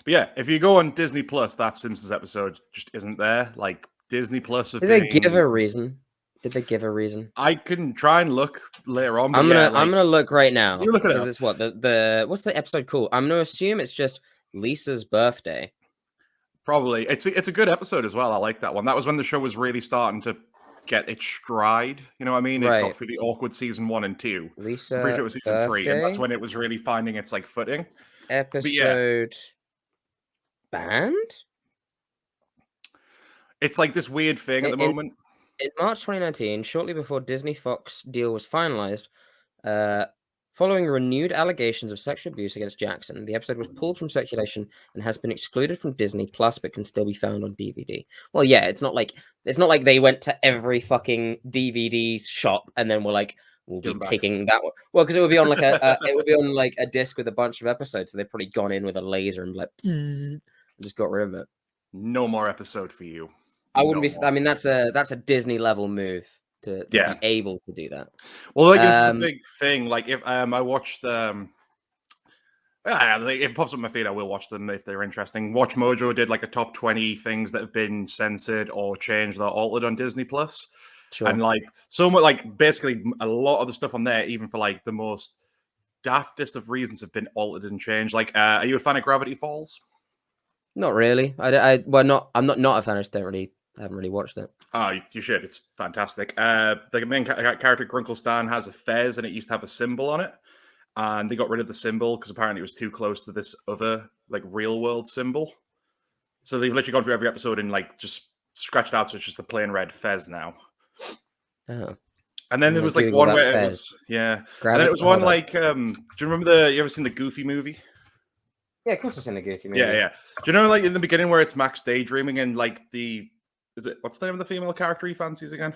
But yeah, if you go on Disney Plus, that Simpsons episode just isn't there. Like Disney Plus have Did they been. give a reason? Did they give a reason? I can try and look later on. But I'm yeah, gonna look right now you look it because up. it's what the what's the episode called? I'm gonna assume it's just Lisa's birthday. Probably it's a good episode as well. I like that one. That was when the show was really starting to get its stride. You know what I mean? It got Right. through the awkward season 1 and 2. Lisa I'm pretty sure it was season 3, and that's birthday when it was really finding its like footing. But yeah, episode banned. it's like this weird thing at the moment. In March 2019, shortly before Disney Fox deal was finalized, following renewed allegations of sexual abuse against Jackson, the episode was pulled from circulation and has been excluded from Disney Plus, but can still be found on DVD. Well, yeah, it's not like they went to every fucking DVD shop and then were like, we'll be taking that one. Well, because it would be on like it would be on like a disc with a bunch of episodes, so they've probably gone in with a laser and like just got rid of it. No more episode for you. I wouldn't be. I mean, that's a Disney level move to be able to do that. Well, like it's the big thing. Like if I watched if it pops up my feed, I will watch them if they're interesting. Watch Mojo did like a top 20 things that have been censored or changed or altered on Disney Plus. Sure. And like somewhat like basically a lot of the stuff on there, even for like the most daftest of reasons, have been altered and changed. Like, are you a fan of Gravity Falls? Not really. I'm not a fan. I just haven't really watched it. Oh, you should. It's fantastic. The main character, Grunkle Stan, has a fez, and it used to have a symbol on it. And they got rid of the symbol because apparently it was too close to this other, like, real-world symbol. So they've literally gone through every episode and, like, just scratched out, so it's just a plain red fez now. Oh. And then there was, like, one where it was... Yeah. And then it was one, like... do you remember you ever seen the Goofy movie? Yeah, of course I've seen the Goofy movie. Yeah. Do you know, like, in the beginning where it's Max daydreaming and, like, what's the name of the female character he fancies again?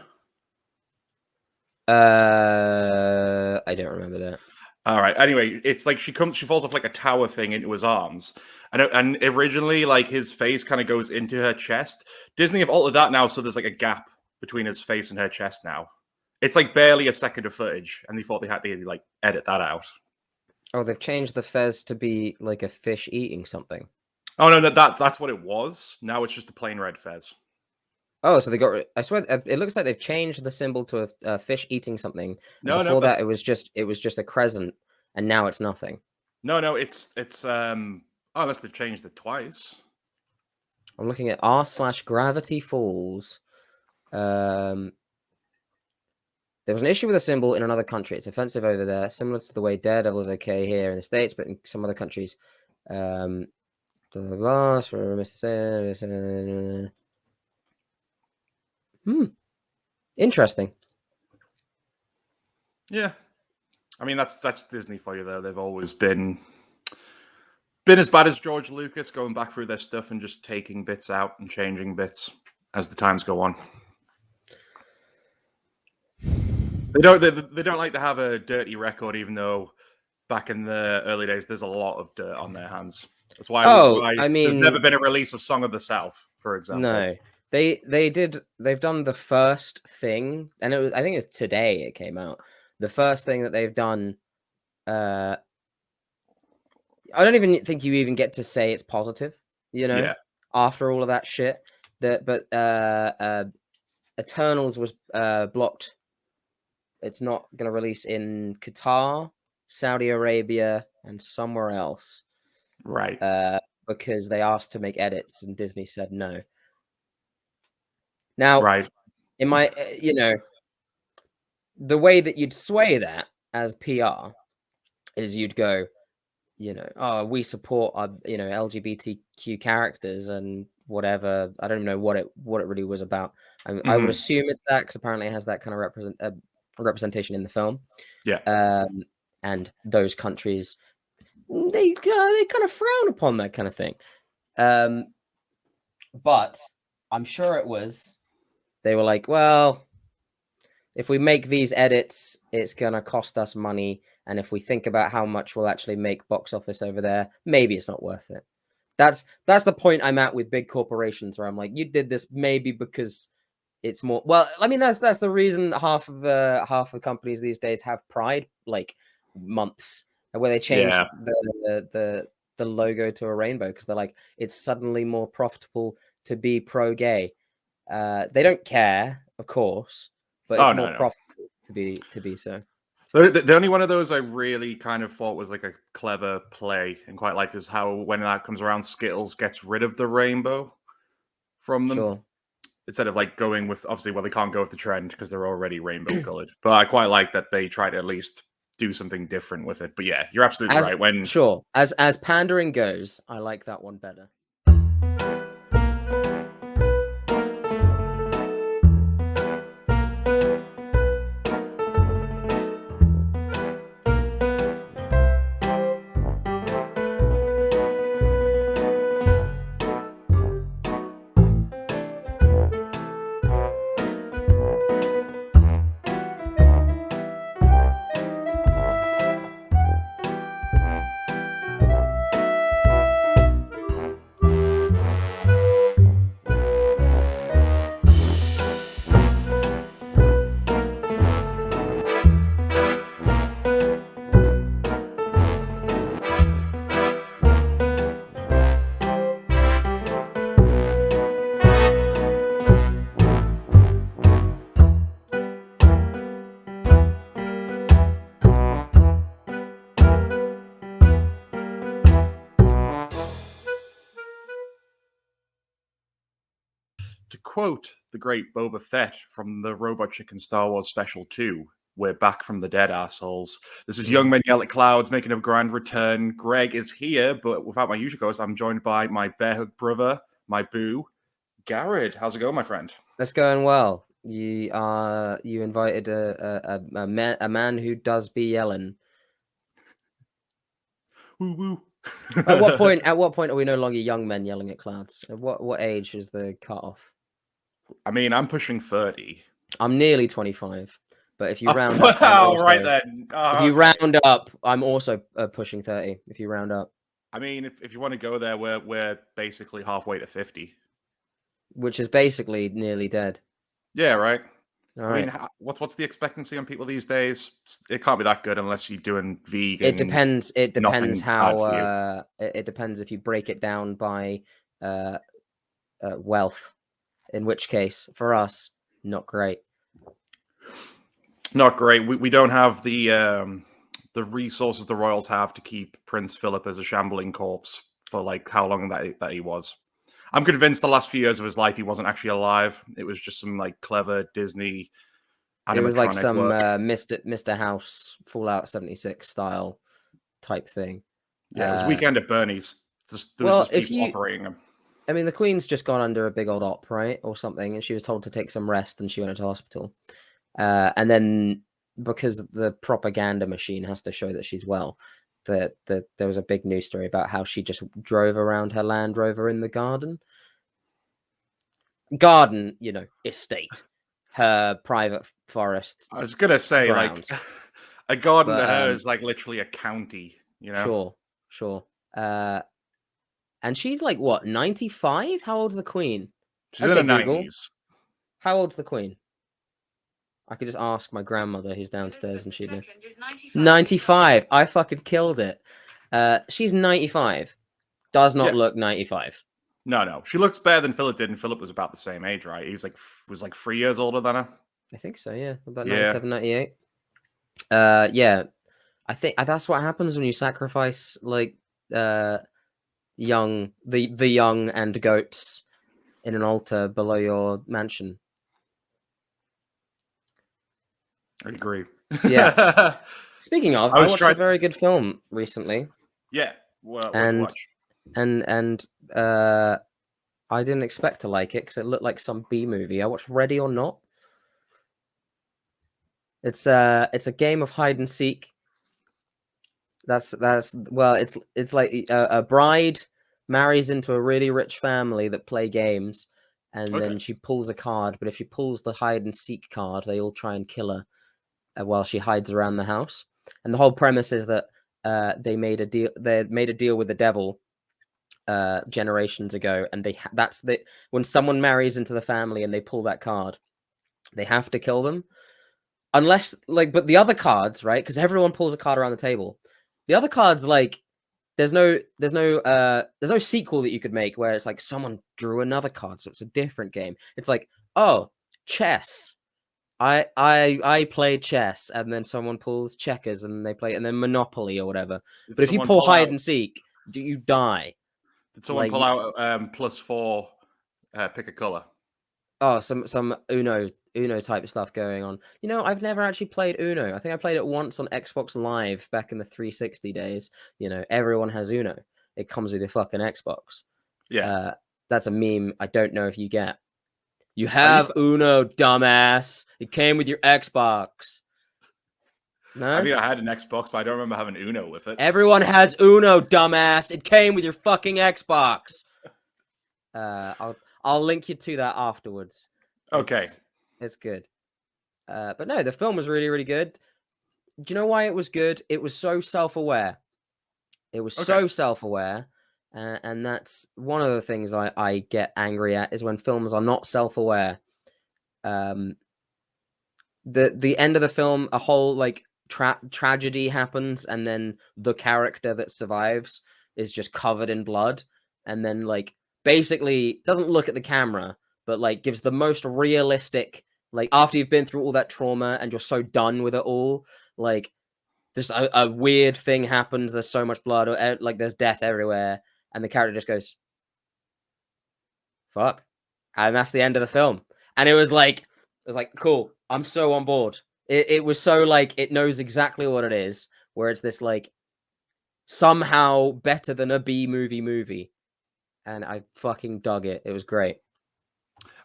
I don't remember that. All right. Anyway, it's like she falls off like a tower thing into his arms, and originally like his face kind of goes into her chest. Disney have altered that now, so there's like a gap between his face and her chest now. It's like barely a second of footage, and they thought they had to like edit that out. Oh, they've changed the fez to be like a fish eating something. Oh no, that's what it was. Now it's just a plain red fez. Oh, so they got. I swear, it looks like they've changed the symbol to a fish eating something. Before that, it was just a crescent, and now it's nothing. No, it's unless they've changed it twice. I'm looking at r/Gravity Falls. There was an issue with a symbol in another country. It's offensive over there, similar to the way Daredevil is okay here in the States, but in some other countries. Interesting. Yeah. I mean, that's Disney for you, though. They've always been as bad as George Lucas, going back through their stuff and just taking bits out and changing bits as the times go on. They don't like to have a dirty record, even though back in the early days, there's a lot of dirt on their hands. That's why. I mean, there's never been a release of Song of the South, for example. No, they've done the first thing, and I think it's today it came out. The first thing that they've done. I don't even think you even get to say it's positive. You know, yeah. After all of that shit, but Eternals was blocked. It's not going to release in Qatar, Saudi Arabia, and somewhere else. Right. Because they asked to make edits and Disney said no. Now, right. In my, the way that you'd sway that as PR is you'd go, we support our, LGBTQ characters and whatever. I don't know what it really was about. I would assume it's that because apparently it has that kind of representation in the film. Yeah. And those countries, they kind of frown upon that kind of thing. But I'm sure it was, they were like, well, if we make these edits, it's going to cost us money. And if we think about how much we'll actually make box office over there, maybe it's not worth it. That's the point I'm at with big corporations where I'm like, you did this maybe because it's more. Well, I mean, that's the reason half of the companies these days have Pride like months where they change the the logo to a rainbow because they're like, it's suddenly more profitable to be pro-gay. They don't care, of course, but it's more profitable to be so. The only one of those I really kind of thought was like a clever play and quite liked is how when that comes around, Skittles gets rid of the rainbow from them. Sure. Instead of like going with, obviously, well, they can't go with the trend because they're already rainbow colored. But I quite like that they try to at least do something different with it. But yeah, you're absolutely right. Sure, as pandering goes, I like that one better. To quote the great Boba Fett from the Robot Chicken Star Wars Special 2, we're back from the dead, assholes. This is Young Men Yell at Clouds making a grand return. Greg is here, but without my usual host, I'm joined by my bear hug brother, my boo, Garrett. How's it going, my friend? That's going well. You invited a man who does be yelling. Woo woo. At what point are we no longer young men yelling at clouds? At what age is the cutoff? I mean, I'm pushing 30. I'm nearly 25. But if you round up, right then. If you round up, I'm also pushing 30. If you round up, I mean, if you want to go there, we're basically halfway to 50, which is basically nearly dead. Yeah, right. All right. I mean, what's the expectancy on people these days? It can't be that good unless you're doing vegan. It depends. It depends how. It depends if you break it down by wealth. In which case, for us, not great. Not great. We don't have the resources the royals have to keep Prince Philip as a shambling corpse for like how long that he was. I'm convinced the last few years of his life he wasn't actually alive. It was just some like clever Disney animatronic. It was like some Mr. House Fallout 76 style type thing. Yeah, it was Weekend at Bernie's. There was just people operating him. I mean, the Queen's just gone under a big old op, right, or something, and she was told to take some rest, and she went into hospital. And then because the propaganda machine has to show that she's well, that there was a big news story about how she just drove around her Land Rover in the garden, estate, her private forest. I was gonna say ground. Like a garden to her is like literally a county, Sure. And she's like what, 95? How old's the Queen? She's in her 90s. How old's the Queen? I could just ask my grandmother who's downstairs and she'd know. 95. I fucking killed it. She's 95. Does not look 95. No. She looks better than Philip did, and Philip was about the same age, right? He was like 3 years older than her. I think so, yeah. About 97, 98. Yeah. I think that's what happens when you sacrifice like the young and goats in an altar below your mansion. I agree. Yeah. Speaking of, I watched a very good film recently. Yeah. I didn't expect to like it because it looked like some B movie. I watched Ready or Not. It's a game of hide and seek. It's like a bride marries into a really rich family that play games, and then she pulls a card. But if she pulls the hide and seek card, they all try and kill her while she hides around the house. And the whole premise is that they made a deal. They made a deal with the devil generations ago, and when someone marries into the family and they pull that card, they have to kill them, unless but the other cards, right? Because everyone pulls a card around the table. The other cards there's no sequel that you could make where it's like someone drew another card, so it's a different game. It's like, oh, chess. I play chess, and then someone pulls checkers, and they play, and then Monopoly or whatever. Did But if you someone pull pull hide out? and seek, you die. Did someone pull out +4? Pick a color. Oh, some Uno type stuff going on. You know, I've never actually played Uno. I think I played it once on Xbox Live back in the 360 days. You know, everyone has Uno. It comes with your fucking Xbox. Yeah. That's a meme I don't know if you get. You have Uno, dumbass. It came with your Xbox. No? I mean, I had an Xbox, but I don't remember having Uno with it. Everyone has Uno, dumbass. It came with your fucking Xbox. I'll link you to that afterwards. Okay. It's good. But no, the film was really, really good. Do you know why it was good? It was so self-aware. It was so self-aware. And that's one of the things I get angry at is when films are not self-aware. The end of the film, a whole like tragedy happens, and then the character that survives is just covered in blood, and then like basically doesn't look at the camera, but like gives the most realistic, like after you've been through all that trauma and you're so done with it all, like just a weird thing happens, there's so much blood, or like there's death everywhere, and the character just goes, fuck. And that's the end of the film. And it was like, cool, I'm so on board. It was so like, it knows exactly what it is, where it's this like, somehow better than a B movie. And I fucking dug it. It was great.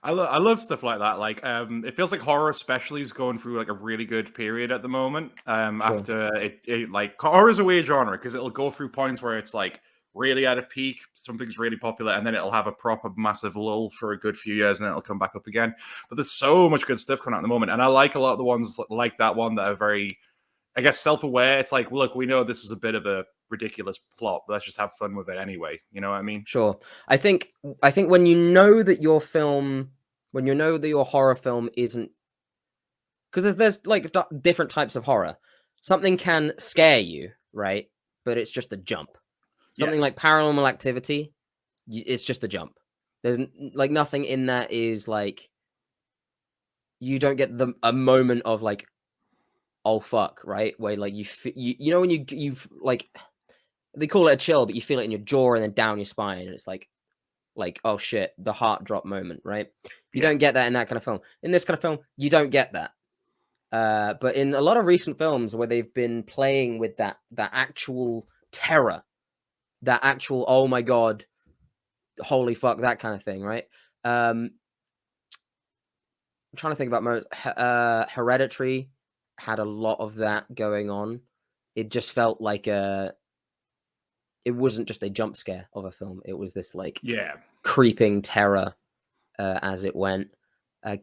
I love stuff like that. Like, it feels like horror, especially, is going through like a really good period at the moment. After it like horror is a weird genre because it'll go through points where it's like really at a peak, something's really popular, and then it'll have a proper massive lull for a good few years, and then it'll come back up again. But there's so much good stuff coming out at the moment, and I like a lot of the ones like that one that are very, I guess, self-aware. It's like, look, we know this is a bit of a ridiculous plot, but let's just have fun with it anyway. You know what I mean? Sure. I think when you know that your film, when you know that your horror film isn't, because there's like different types of horror. Something can scare you, right? But it's just a jump. Something like Paranormal Activity, it's just a jump. There's like nothing in that is like, you don't get a moment of like, oh fuck, right? Where like you know when you like, they call it a chill, but you feel it in your jaw and then down your spine, and it's like oh shit, the heart drop moment, right? You don't get that in that kind of film. In this kind of film, you don't get that. But in a lot of recent films where they've been playing with that actual terror, that actual oh my god, holy fuck, that kind of thing, right? I'm trying to think about moments. Hereditary had a lot of that going on. It just felt like it wasn't just a jump scare of a film. It was this like creeping terror as it went.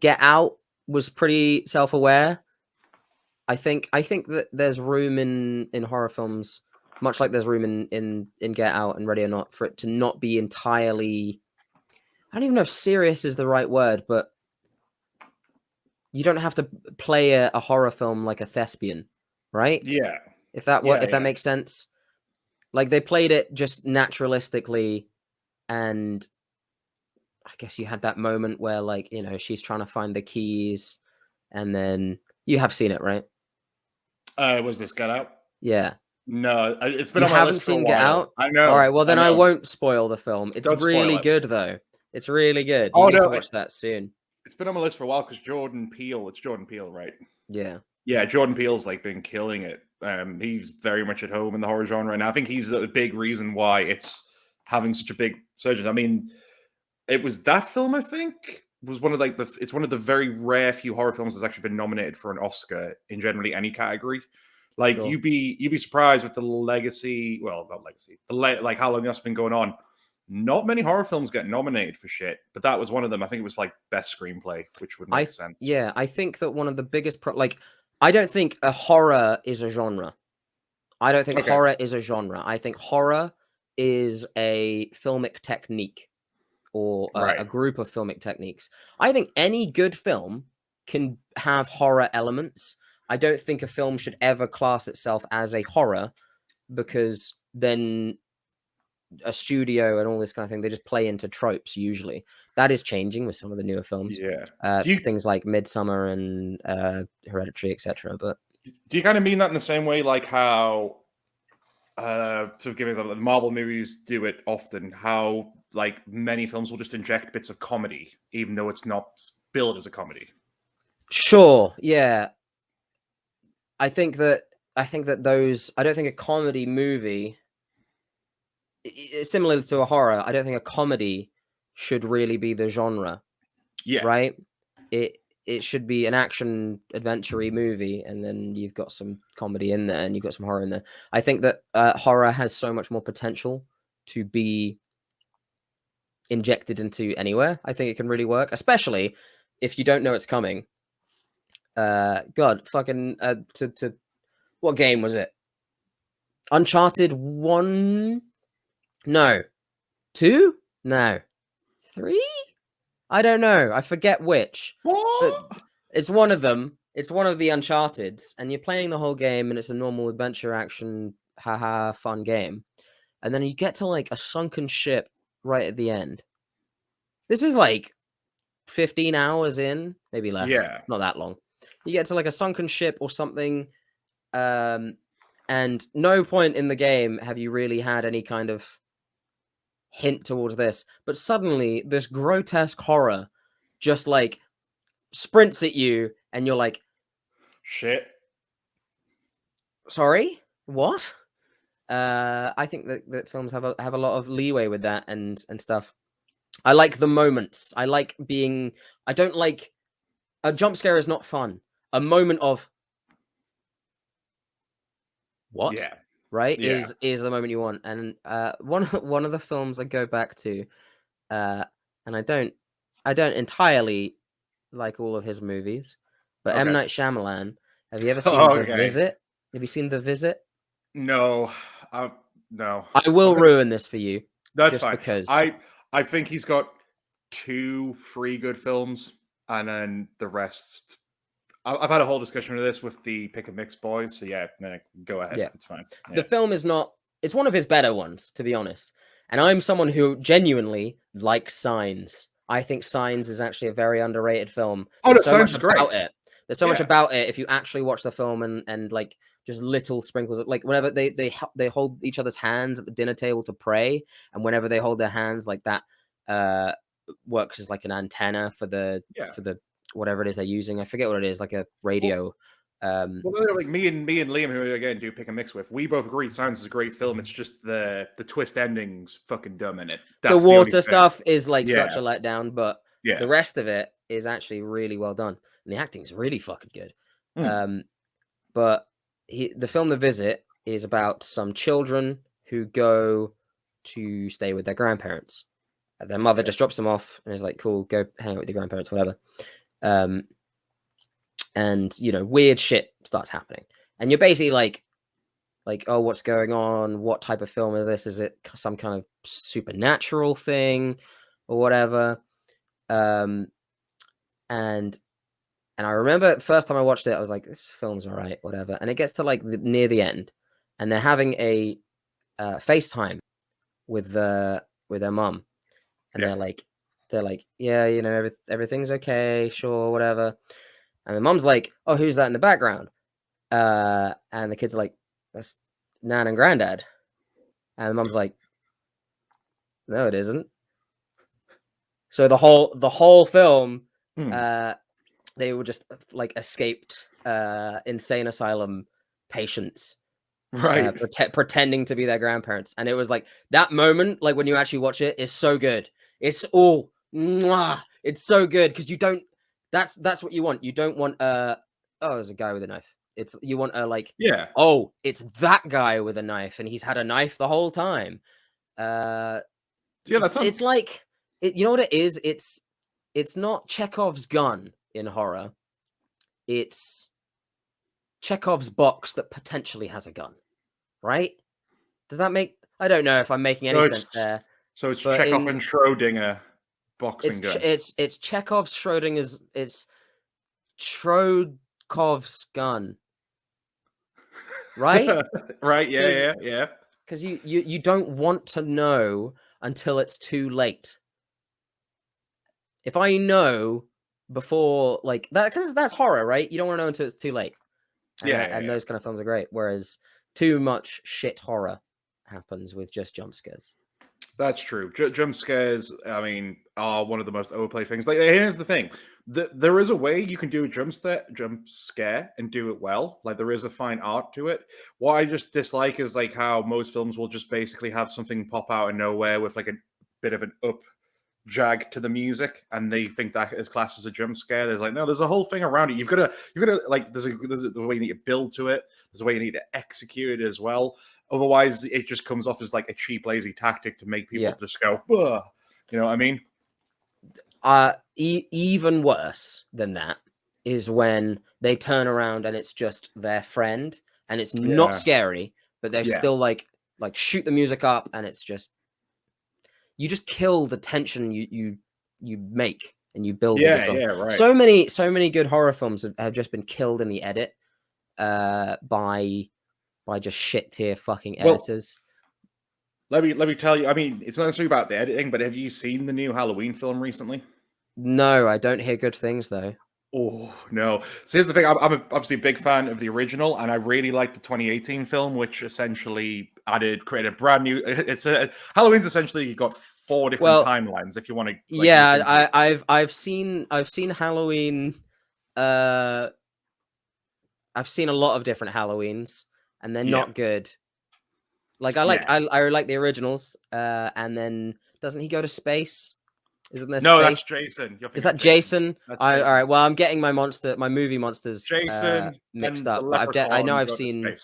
Get Out was pretty self-aware. I think that there's room in horror films, much like there's room in Get Out and Ready or Not, for it to not be entirely, I don't even know if serious is the right word, but you don't have to play a horror film like a thespian, right? Yeah. If that makes sense. Like they played it just naturalistically, and I guess you had that moment where like, you know, she's trying to find the keys, and then you have seen it, right? Was this Get Out? Yeah. No, it's been on my list for a while. Get Out? I know. All right, well then I won't spoil the film. It's really good though. It's really good. You need to watch that soon. It's been on my list for a while because Jordan Peele. It's Jordan Peele, right? Yeah. Yeah, Jordan Peele's like been killing it. He's very much at home in the horror genre, and I think he's a big reason why it's having such a big surge. I mean, it was that film, I think, was one of like it's one of the very rare few horror films that's actually been nominated for an Oscar in generally any category. Like you'd be surprised with the legacy. Well, not legacy. Like how long that's been going on. Not many horror films get nominated for shit, but that was one of them. I think it was like best screenplay, which would make sense. Yeah, I think that one of the biggest I don't think a horror is a genre. I don't think horror is a genre. I think horror is a filmic technique, or a group of filmic techniques. I think any good film can have horror elements. I don't think a film should ever class itself as a horror, because then a studio and all this kind of thing. They just play into tropes usually. That is changing with some of the newer films. Yeah. Things like Midsummer and Hereditary, etc. But do you kind of mean that in the same way, like how to give example, the Marvel movies do it often? How like many films will just inject bits of comedy, even though it's not billed as a comedy. Sure, yeah. I think that those. I don't think a comedy movie, similar to a horror, I don't think a comedy should really be the genre. Yeah. Right. It should be an action adventure-y movie, and then you've got some comedy in there, and you've got some horror in there. I think that horror has so much more potential to be injected into anywhere. I think it can really work, especially if you don't know it's coming. God, fucking to what game was it? Uncharted 1? No. 2? No. 3? I don't know. I forget which. What? But it's one of them. It's one of the Uncharteds, and you're playing the whole game, and it's a normal adventure action, haha, fun game. And then you get to like a sunken ship right at the end. This is like 15 hours in, maybe less. Yeah. Not that long. You get to like a sunken ship or something, and no point in the game have you really had any kind of hint towards this, but suddenly this grotesque horror just like sprints at you, and you're like, shit, sorry, what? I think that films have a lot of leeway with that and stuff. I like the moments. I like being. I don't like a jump scare is not fun. A moment of what? Yeah. Right? Yeah. Is the moment you want. And one of the films I go back to, and I don't entirely like all of his movies, but M. Night Shyamalan. Have you ever seen The Visit? Have you seen The Visit? No. No. I will ruin this for you. That's just fine. Because I think he's got 2-3 good films, and then the rest. I've had a whole discussion of this with the Pick and Mix boys, so yeah, go ahead. Yeah, it's fine. Yeah. The film is not. It's one of his better ones, to be honest. And I'm someone who genuinely likes Signs. I think Signs is actually a very underrated film. Oh, no, Signs is great. There's so much about it if you actually watch the film and like just little sprinkles of, like whenever they hold each other's hands at the dinner table to pray, and whenever they hold their hands like that, works as like an antenna for the whatever it is they're using. I forget what it is, like a radio. Well, like me and Liam, who again do Pick and Mix with, we both agree Signs is a great film. It's just the twist ending's fucking dumb in it. That's the water stuff is like such a letdown, but the rest of it is actually really well done, and the acting is really fucking good. But the film The Visit is about some children who go to stay with their grandparents. Their mother just drops them off and is like, cool, go hang out with your grandparents, whatever. And weird shit starts happening, and you're basically like, oh, what's going on? What type of film is this? Is it some kind of supernatural thing or whatever? And I remember the first time I watched it, I was like, this film's all right, whatever. And it gets to like near the end, and they're having a FaceTime with their mum, and they're like, yeah, everything's okay, sure, whatever. And the mum's like, oh, who's that in the background? And the kid's like, that's Nan and Granddad. And the mum's like, no, it isn't. So the whole film, they were just like escaped insane asylum patients, right? Pretending to be their grandparents. And it was like that moment, like when you actually watch it, is so good. It's all, it's so good because you don't. That's what you want. You don't want oh, there's a guy with a knife. You want oh, it's that guy with a knife, and he's had a knife the whole time. It's like you know what it is? It's not Chekhov's gun in horror. It's Chekhov's box that potentially has a gun, right? Does that make? I don't know if I'm making any sense there. So it's Chekhov and Schrodinger. Boxing gun. It's Chekhov's Schrodinger's. It's Shrodkov's gun, right? Right. Yeah. Because you don't want to know until it's too late. If I know before, like that, because that's horror, right? You don't want to know until it's too late. And those kind of films are great. Whereas too much shit horror happens with just jump scares. That's true. Jump scares, I mean, are one of the most overplayed things. Like, here's the thing: there is a way you can do a jump scare and do it well. Like, there is a fine art to it. What I just dislike is like how most films will just basically have something pop out of nowhere with like a bit of an up jag to the music, and they think that is classed as a jump scare. There's like, no, there's a whole thing around it. You've got to like, there's a way you need to build to it. There's a way you need to execute it as well. Otherwise, it just comes off as like a cheap, lazy tactic to make people just go, ugh. You know what I mean? Even worse than that is when they turn around and it's just their friend, and it's not scary, but they're still like shoot the music up, and it's just, you just kill the tension you make and you build. Right. So many good horror films have just been killed in the edit by just shit tier fucking editors. Let me tell you. I mean, it's not necessarily about the editing, but have you seen the new Halloween film recently? No, I don't hear good things though. Oh no! So here's the thing: I'm obviously a big fan of the original, and I really like the 2018 film, which essentially created a brand new. Halloween's essentially got 4 different timelines. If you want to, I've seen Halloween. I've seen a lot of different Halloweens, and they're not good. Like I like the originals, and then doesn't he go to space? Isn't there no, space? That's Jason. Is that Jason? That's Jason. Jason. All right. Well, I'm getting my movie monsters Jason mixed up. I know I've seen.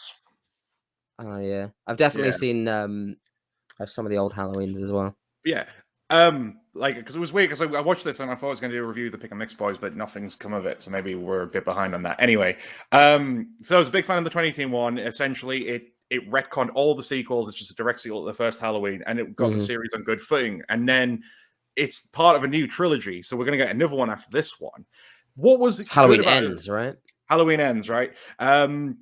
Oh yeah, I've definitely seen some of the old Halloweens as well. Yeah. Like, because it was weird, because I watched this and I thought I was going to do a review of the Pick and Mix Boys, but nothing's come of it, so maybe we're a bit behind on that. Anyway, so I was a big fan of the 2018 one. Essentially, it retconned all the sequels. It's just a direct sequel to the first Halloween, and it got the series on good footing. And then it's part of a new trilogy, so we're going to get another one after this one. What was it? Halloween Ends, right? Halloween Ends, right? The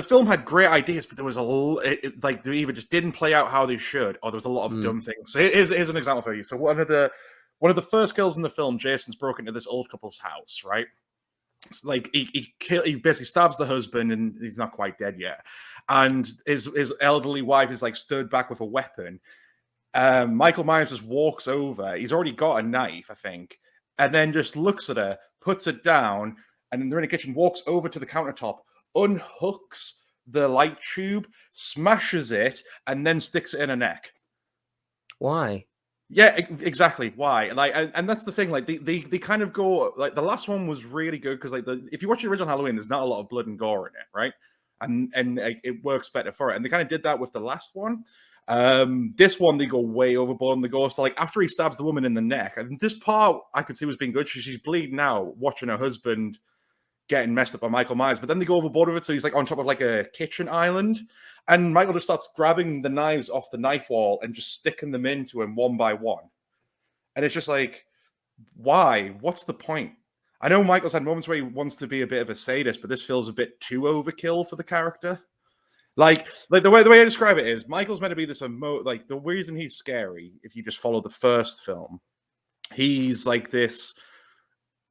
film had great ideas, but there was like they either just didn't play out how they should, or there was a lot of dumb things. So here's an example for you. So one of the first kills in the film, Jason's broken into this old couple's house, right? It's like he basically stabs the husband, and he's not quite dead yet, and his elderly wife is like stood back with a weapon. Michael Myers just walks over. He's already got a knife, I think, and then just looks at her, puts it down, and then they're in the kitchen, walks over to the countertop, unhooks the light tube, smashes it, and then sticks it in her neck. Why? Yeah, exactly. Why? Like, and that's the thing. Like, they kind of go, like, the last one was really good because, like, if you watch the original Halloween, there's not a lot of blood and gore in it, right? And it works better for it. And they kind of did that with the last one. This one, they go way overboard on the gore. So, like, after he stabs the woman in the neck, and this part I could see was being good. She's bleeding out, watching her husband getting messed up by Michael Myers, but then they go overboard with it, so he's like on top of like a kitchen island, and Michael just starts grabbing the knives off the knife wall and just sticking them into him one by one. And it's just like, why? What's the point? I know Michael's had moments where he wants to be a bit of a sadist, but this feels a bit too overkill for the character. Like the way I describe it is, Michael's meant to be this like, the reason he's scary, if you just follow the first film, he's like this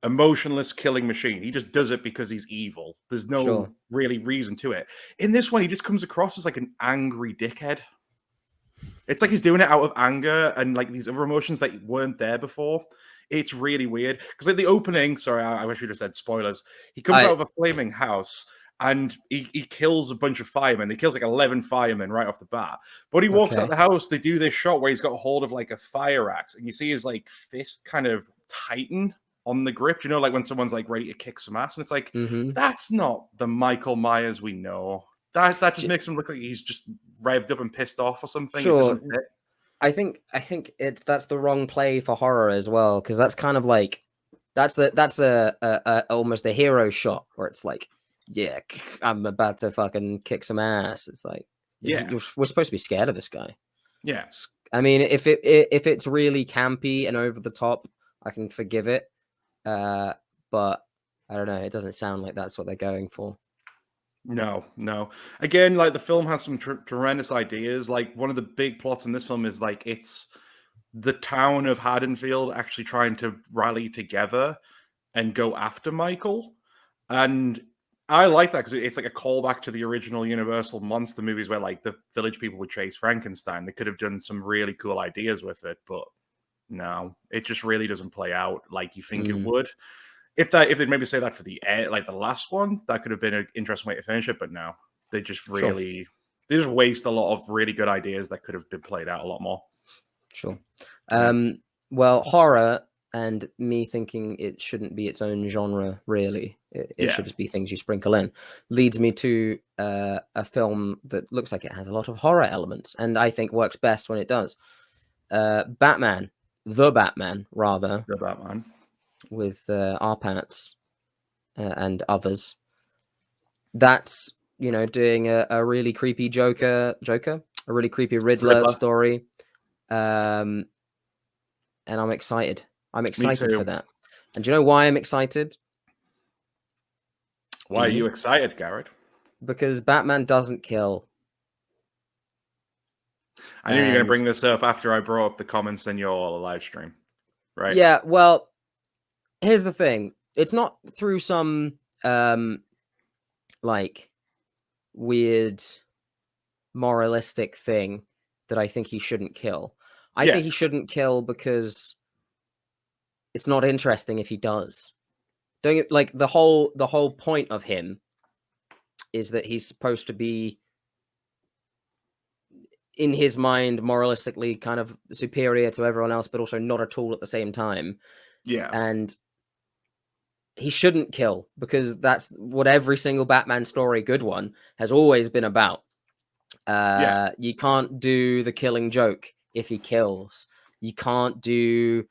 emotionless killing machine. He just does it because he's evil. There's no really reason to it. In this one, he just comes across as like an angry dickhead. It's like he's doing it out of anger and like these other emotions that weren't there before. It's really weird. Because like the opening, sorry, I wish you just said spoilers. He comes out of a flaming house and he kills a bunch of firemen. He kills like 11 firemen right off the bat. But he walks out the house, they do this shot where he's got a hold of like a fire axe, and you see his like fist kind of tighten on the grip, you know, like when someone's like ready to kick some ass, and it's like, that's not the Michael Myers we know. That just makes him look like he's just revved up and pissed off or something. Sure. I think that's the wrong play for horror as well, because that's kind of like that's a almost a hero shot where it's like, yeah, I'm about to fucking kick some ass. It's like, we're supposed to be scared of this guy. Yes. I mean, if it's really campy and over the top, I can forgive it. But I don't know. It doesn't sound like that's what they're going for. No, no. Again, like the film has some tremendous ideas. Like one of the big plots in this film is like it's the town of Haddonfield actually trying to rally together and go after Michael. And I like that because it's like a callback to the original Universal monster movies where like the village people would chase Frankenstein. They could have done some really cool ideas with it, but no, it just really doesn't play out like you think it would. If they'd maybe say that for the end, like the last one, that could have been an interesting way to finish it. But no, they just really they just waste a lot of really good ideas that could have been played out a lot more. Sure. Well, horror and me thinking it shouldn't be its own genre, really. It should just be things you sprinkle in. Leads me to a film that looks like it has a lot of horror elements, and I think works best when it does. Batman, the Batman, with Arpats and others. That's, you know, doing a really creepy Joker, a really creepy Riddler. Story. And I'm excited. I'm excited for that. And do you know why I'm excited? Why are you excited, Garrett? Because Batman doesn't kill. I knew you were going to bring this up after I brought up the comments in your live stream, right? Yeah, well, here's the thing. It's not through some like weird moralistic thing that I think he shouldn't kill. I think he shouldn't kill because it's not interesting if he does. Don't you, like the whole point of him is that he's supposed to be, in his mind, moralistically kind of superior to everyone else, but also not at all at the same time. Yeah. And he shouldn't kill because that's what every single Batman story, good one, has always been about. You can't do the killing joke if he kills. You can't do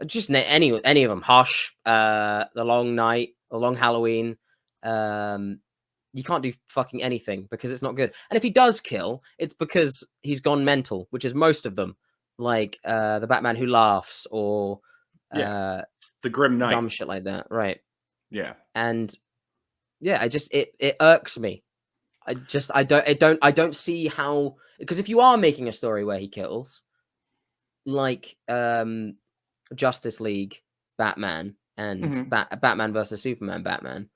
just any of them. Hush, The Long Night, The Long Halloween. You can't do fucking anything because it's not good. And if he does kill, it's because he's gone mental, which is most of them. Like the Batman Who Laughs or the Grim Knight, dumb shit like that, right? Yeah. And yeah, I just it irks me. I don't see how, because if you are making a story where he kills, like Justice League Batman and Batman versus Superman Batman,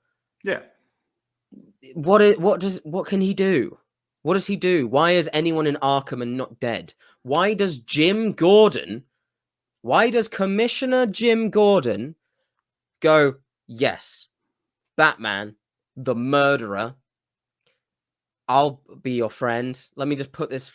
what can he do? What does he do? Why is anyone in Arkham and not dead? Why does Commissioner Jim Gordon go, yes, Batman, the murderer, I'll be your friend. Let me put this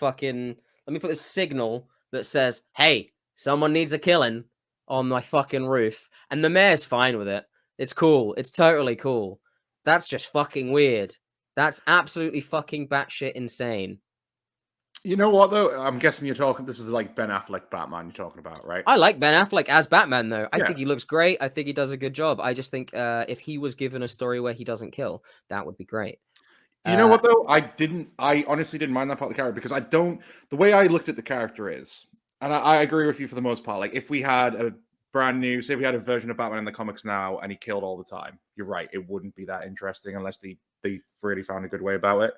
signal that says, hey, someone needs a killing on my fucking roof. And the mayor's fine with it. It's cool. It's totally cool. That's just fucking weird. That's absolutely fucking batshit insane. You know what, though? I'm guessing this is like Ben Affleck Batman you're talking about, right? I like Ben Affleck as Batman, though. I think he looks great. I think he does a good job. I just think if he was given a story where he doesn't kill, that would be great. You know what, though? I honestly didn't mind that part of the character because the way I looked at the character is, and I agree with you for the most part, like if we had a say we had a version of Batman in the comics now and he killed all the time, you're right, it wouldn't be that interesting unless they really found a good way about it.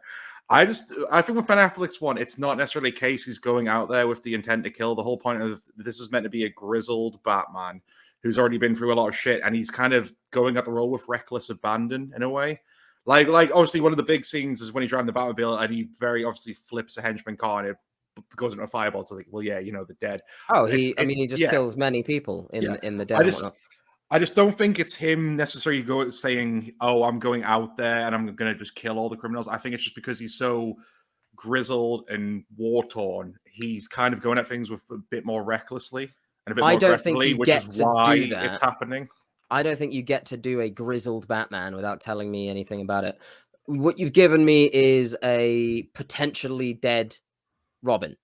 I think with Ben Affleck's one, it's not necessarily a case he's going out there with the intent to kill. The whole point of this is meant to be a grizzled Batman who's already been through a lot of shit, and he's kind of going at the role with reckless abandon in a way. Like obviously one of the big scenes is when he's driving the Batmobile and he very obviously flips a henchman car and it goes into a fireball. So like, well, yeah, you know, the dead. Oh, he just kills many people in the dead. I just don't think it's him necessarily saying, "Oh, I'm going out there and I'm going to just kill all the criminals." I think it's just because he's so grizzled and war torn. He's kind of going at things with a bit more recklessly and a bit more aggressively, which is why it's happening. I don't think you get to do a grizzled Batman without telling me anything about it. What you've given me is a potentially dead Robin,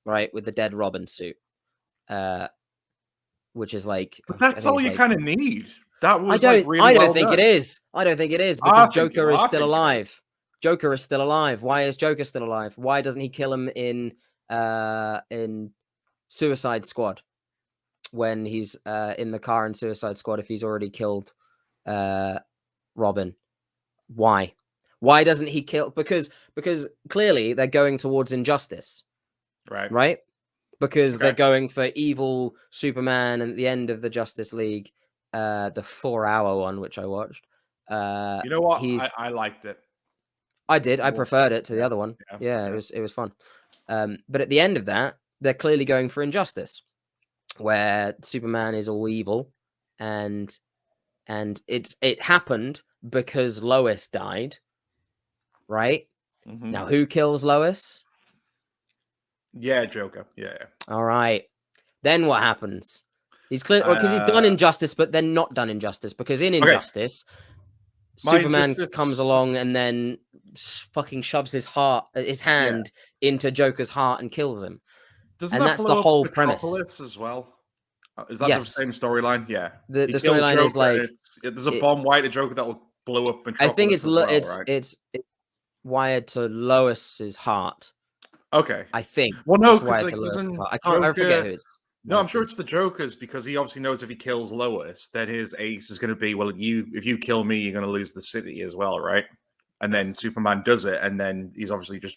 right? With the dead Robin suit. Which is like... But that's all you kind of need. That was I don't think it is. I don't think it is because Joker is still alive. Joker is still alive. Why is Joker still alive? Why doesn't he kill him in Suicide Squad? When he's in the car in Suicide Squad, if he's already killed Robin. Why? Why doesn't he kill? Because clearly they're going towards injustice, right? Because they're going for evil Superman, and at the end of the Justice League, the 4-hour one, which I watched. You know what? I liked it. I did. I preferred it to the other one. Yeah, it was fun. But at the end of that, they're clearly going for injustice, where Superman is all evil, and it happened because Lois died, right? Now, who kills Lois? Yeah, Joker. Yeah. All right. Then what happens? He's clear because he's done injustice, but then not done injustice, because in injustice, Superman comes along and then fucking shoves his hand into Joker's heart and kills him. And that's the whole premise as well. Is that the same storyline? Yeah. The storyline is like there's a bomb wired to Joker that will blow up Metropolis. I think it's wired to Lois's heart. Okay. I think. Well, no, because I forget who it's. No, I'm sure it's the Joker's, because he obviously knows if he kills Lois, then his ace is going to be, well, if you kill me, you're going to lose the city as well, right? And then Superman does it, and then he's obviously just...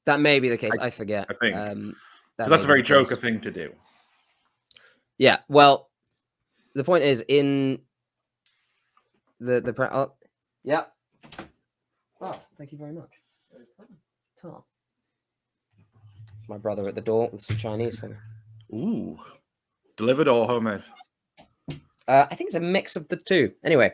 That may be the case. I forget. I think. That's a very Joker thing to do. Yeah, well, the point is, in the yeah. Oh, thank you very much. My brother at the door with some Chinese for me. Ooh. Delivered or homemade? I think it's a mix of the two. Anyway,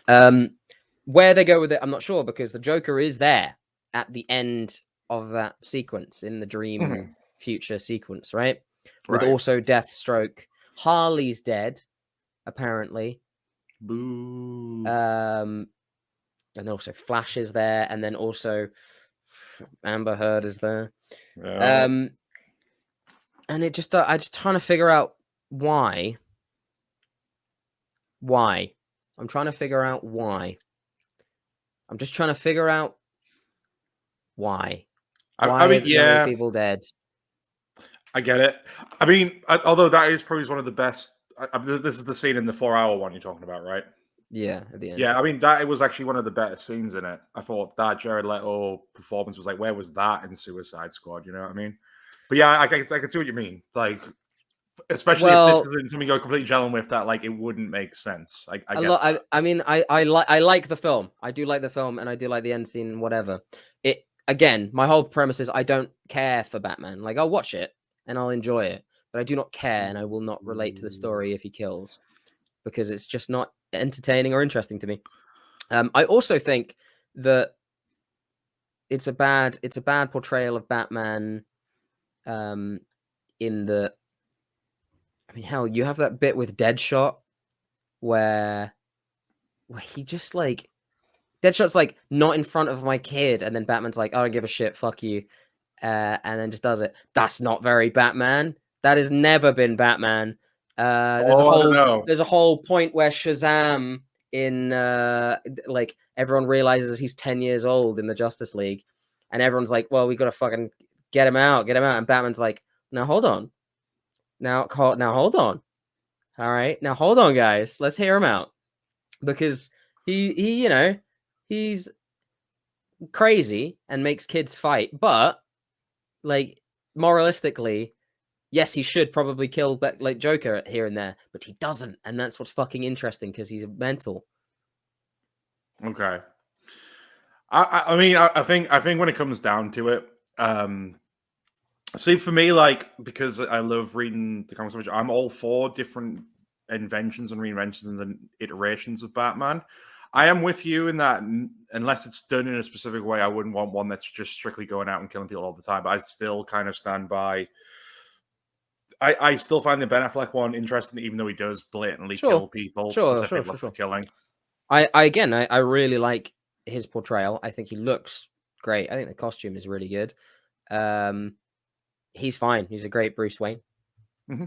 where they go with it, I'm not sure, because the Joker is there at the end of that sequence, in the dream future sequence, right? With also Deathstroke. Harley's dead, apparently. Boo. And also Flash is there, and then also Amber Heard is there. Yeah. And it just, I just trying to figure out why. Why? I'm trying to figure out why. I'm just trying to figure out why. I mean, yeah, those people dead. I get it. I mean, although that is probably one of the best. This is the scene in the 4-hour one you're talking about, right? Yeah, at the end. Yeah, I mean, it was actually one of the better scenes in it. I thought that Jared Leto performance was like, where was that in Suicide Squad? You know what I mean? But yeah, I can see what you mean. Like, especially if this isn't something you're completely gelling with, that like it wouldn't make sense. I mean, I like the film. I do like the film, and I do like the end scene. Whatever. It again, my whole premise is I don't care for Batman. Like, I'll watch it and I'll enjoy it, but I do not care, and I will not relate to the story if he kills, because it's just not entertaining or interesting to me. I also think that it's a bad portrayal of Batman. In the, I mean, hell, you have that bit with Deadshot where he just like, Deadshot's like, not in front of my kid, and then Batman's like, I don't give a shit, fuck you, and then just does it. That's not very Batman. That has never been Batman. There's a whole point where Shazam in like everyone realizes he's 10 years old in the Justice League, and everyone's like, well, we gotta fucking get him out, and Batman's like, now hold on, now hold on, all right, now hold on, guys, let's hear him out, because he you know, he's crazy and makes kids fight, but like moralistically, yes, he should probably kill like Joker here and there, but he doesn't, and that's what's fucking interesting, because he's mental. Okay. I mean, I think when it comes down to it, see, for me, like, because I love reading the comics, I'm all for different inventions and reinventions and iterations of Batman. I am with you in that, unless it's done in a specific way, I wouldn't want one that's just strictly going out and killing people all the time. But I still kind of stand by. I still find the Ben Affleck one interesting, even though he does blatantly kill people. Sure. Killing. I really like his portrayal. I think he looks great. I think the costume is really good. He's fine. He's a great Bruce Wayne.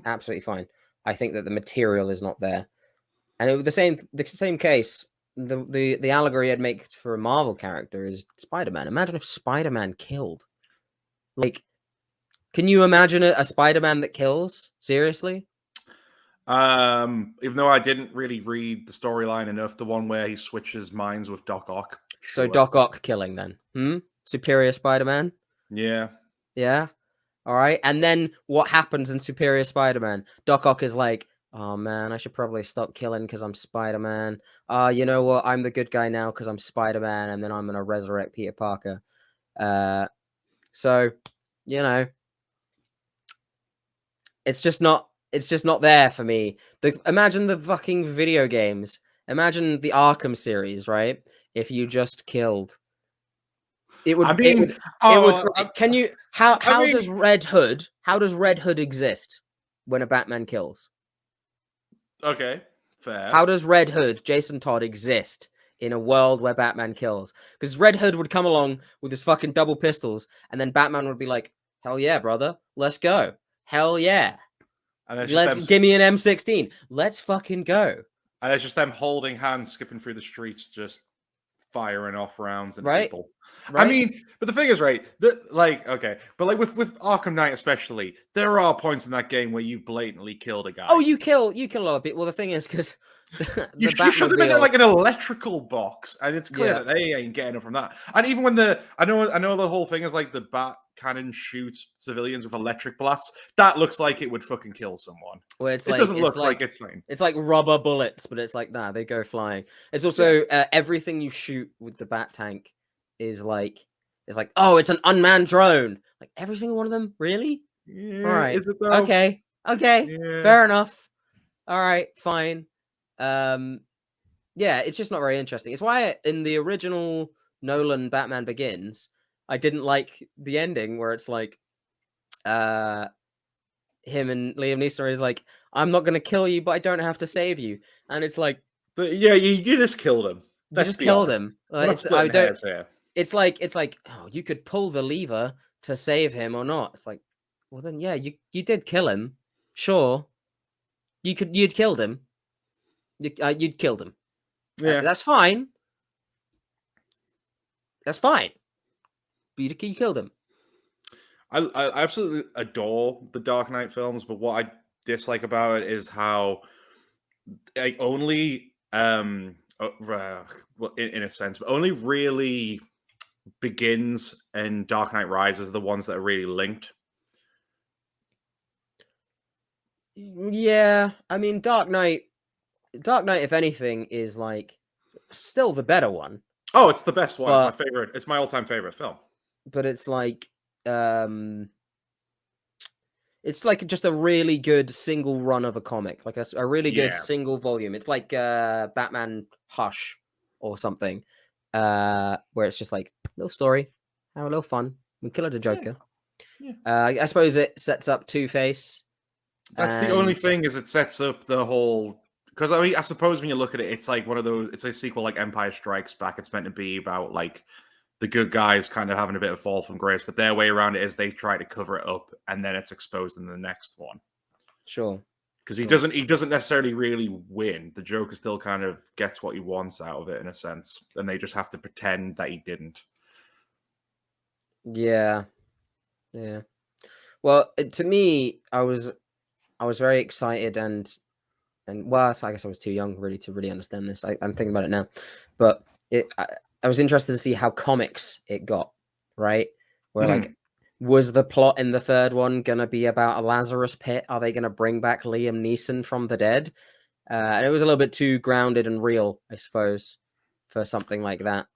Absolutely fine. I think that the material is not there. And it was the same case. The allegory I'd make for a Marvel character is Spider-Man. Imagine if Spider-Man killed. Like, can you imagine a Spider-Man that kills? Seriously? Even though I didn't really read the storyline enough, the one where he switches minds with Doc Ock. So Sure. Doc Ock killing then. Superior Spider-Man? Yeah. Yeah. All right. And then what happens in Superior Spider-Man? Doc Ock is like, oh man, I should probably stop killing because I'm Spider-Man. You know what? I'm the good guy now because I'm Spider-Man, and then I'm gonna resurrect Peter Parker. So, you know, it's just not there for me. Imagine the fucking video games. Imagine the Arkham series, right? If you just killed. It would. Can you? How does Red Hood exist when a Batman kills? Okay, fair. How does Red Hood, Jason Todd, exist in a world where Batman kills? Because Red Hood would come along with his fucking double pistols, and then Batman would be like, "Hell yeah, brother, let's go. Hell yeah, give me an M16. Let's fucking go." And it's just them holding hands, skipping through the streets, just firing off rounds at people. Right? I mean, but the thing is, right, with Arkham Knight especially, there are points in that game where you blatantly killed a guy. Oh, you kill a lot of people. Well, the thing is, because you shove them in like an electrical box, and it's clear that they ain't getting up from that. And even when I know the whole thing is like the bat cannon shoots civilians with electric blasts, that looks like it would fucking kill someone. Well, it doesn't look like it's fine. It's like rubber bullets, but it's like, nah, they go flying. It's also everything you shoot with the bat tank is like, oh, it's an unmanned drone. Like every single one of them, really? Yeah, all right. Is it though? Okay. Yeah. Fair enough. All right, fine. Yeah, it's just not very interesting. It's why in the original Nolan Batman Begins, I didn't like the ending where it's like, him and Liam Neeson is like, I'm not gonna kill you, but I don't have to save you, and it's like, you just killed him. You just killed him. It's like, oh, you could pull the lever to save him or not. It's like, well then, yeah, you did kill him. Sure, you'd killed him. You'd killed him. Yeah, that's fine. That's fine. But you killed him. I absolutely adore the Dark Knight films, but what I dislike about it is how only in a sense, but only really Begins and Dark Knight Rises are the ones that are really linked. Yeah, I mean, Dark Knight, if anything, is like still the better one. Oh, it's the best one. It's my favorite. It's my all-time favorite film. But it's like, it's like just a really good single run of a comic, like a really good single volume. It's like Batman Hush or something, where it's just like a little story, have a little fun, we kill the Joker. Yeah. I suppose it sets up Two-Face. That's the only thing, is it sets up the whole. Because I mean, I suppose when you look at it, it's like one of those. It's a sequel like Empire Strikes Back. It's meant to be about like the good guys kind of having a bit of fall from grace, but their way around it is they try to cover it up, and then it's exposed in the next one. Sure. Because he doesn't necessarily really win. The Joker still kind of gets what he wants out of it in a sense, and they just have to pretend that he didn't. Yeah. Well, to me, I was very excited and well, I guess I was too young really to really understand this. I'm thinking about it now, but I was interested to see how comics it got, right? Where like, was the plot in the third one gonna be about a Lazarus pit? Are they gonna bring back Liam Neeson from the dead? And it was a little bit too grounded and real, I suppose, for something like that.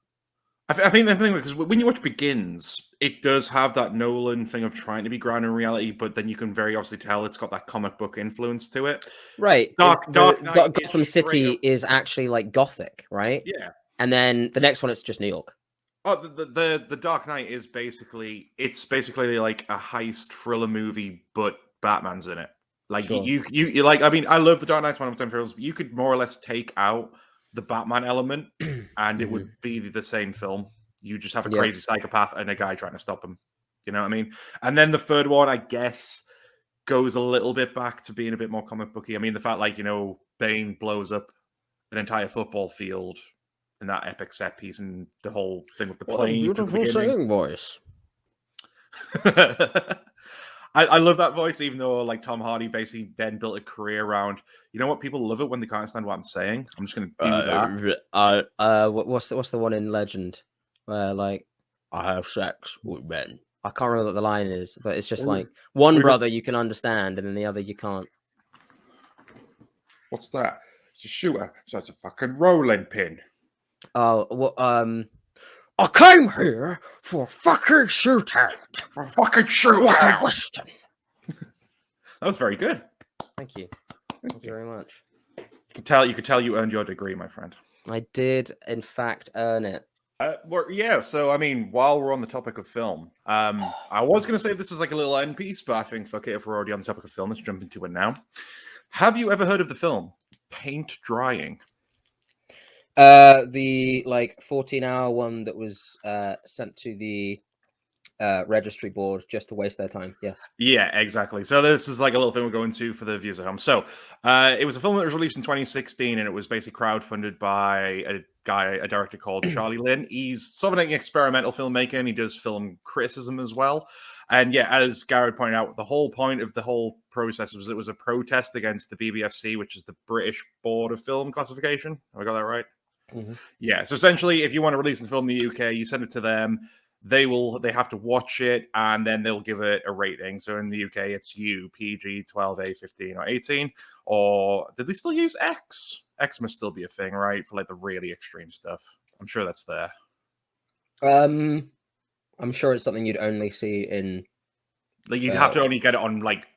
I think the thing, because when you watch Begins, it does have that Nolan thing of trying to be grounded in reality, but then you can very obviously tell it's got that comic book influence to it. Right. Gotham City is actually like gothic, right? Yeah. And then the next one, it's just New York. Oh, the Dark Knight is basically like a heist thriller movie, but Batman's in it. Like you like, I mean, I love the Dark Knight's one of my films, but you could more or less take out the Batman element, and it would be the same film. You just have a crazy psychopath and a guy trying to stop him. You know what I mean? And then the third one, I guess, goes a little bit back to being a bit more comic booky. I mean, the fact, like, you know, Bane blows up an entire football field in that epic set piece, and the whole thing with the plane. What a beautiful singing voice. I love that voice, even though like Tom Hardy basically then built a career around. You know what? People love it when they can't understand what I'm saying. I'm just going to do that. What's the one in Legend where like I have sex with men? I can't remember what the line is, but it's just like one brother you can understand, and then the other you can't. What's that? It's a shooter, so it's a fucking rolling pin. Oh, well, I came here for a fucking shootout. For a fucking shootout. Western. That was very good. Thank you. Thank you very much. You could tell you earned your degree, my friend. I did, in fact, earn it. Yeah, so I mean, while we're on the topic of film, I was going to say this is like a little end piece, but I think, fuck it, if we're already on the topic of film, let's jump into it now. Have you ever heard of the film Paint Drying? The like 14-hour one that was sent to the registry board just to waste their time. Yes. Yeah, exactly. So this is like a little thing we're going to for the viewers at home. So it was a film that was released in 2016, and it was basically crowdfunded by a director called Charlie Lin. He's sort of an experimental filmmaker, and he does film criticism as well. And yeah, as Garrett pointed out, the whole point of the whole process was it was a protest against the BBFC, which is the British Board of Film Classification. Have I got that right? Mm-hmm. Yeah. So essentially, if you want to release the film in the UK, you send it to them. They have to watch it, and then they'll give it a rating. So in the UK, it's PG, 12, 15, or 18. Or did they still use X? X must still be a thing, right? For like the really extreme stuff. I'm sure that's there. I'm sure it's something you'd only see in. Like you'd have to only get it on like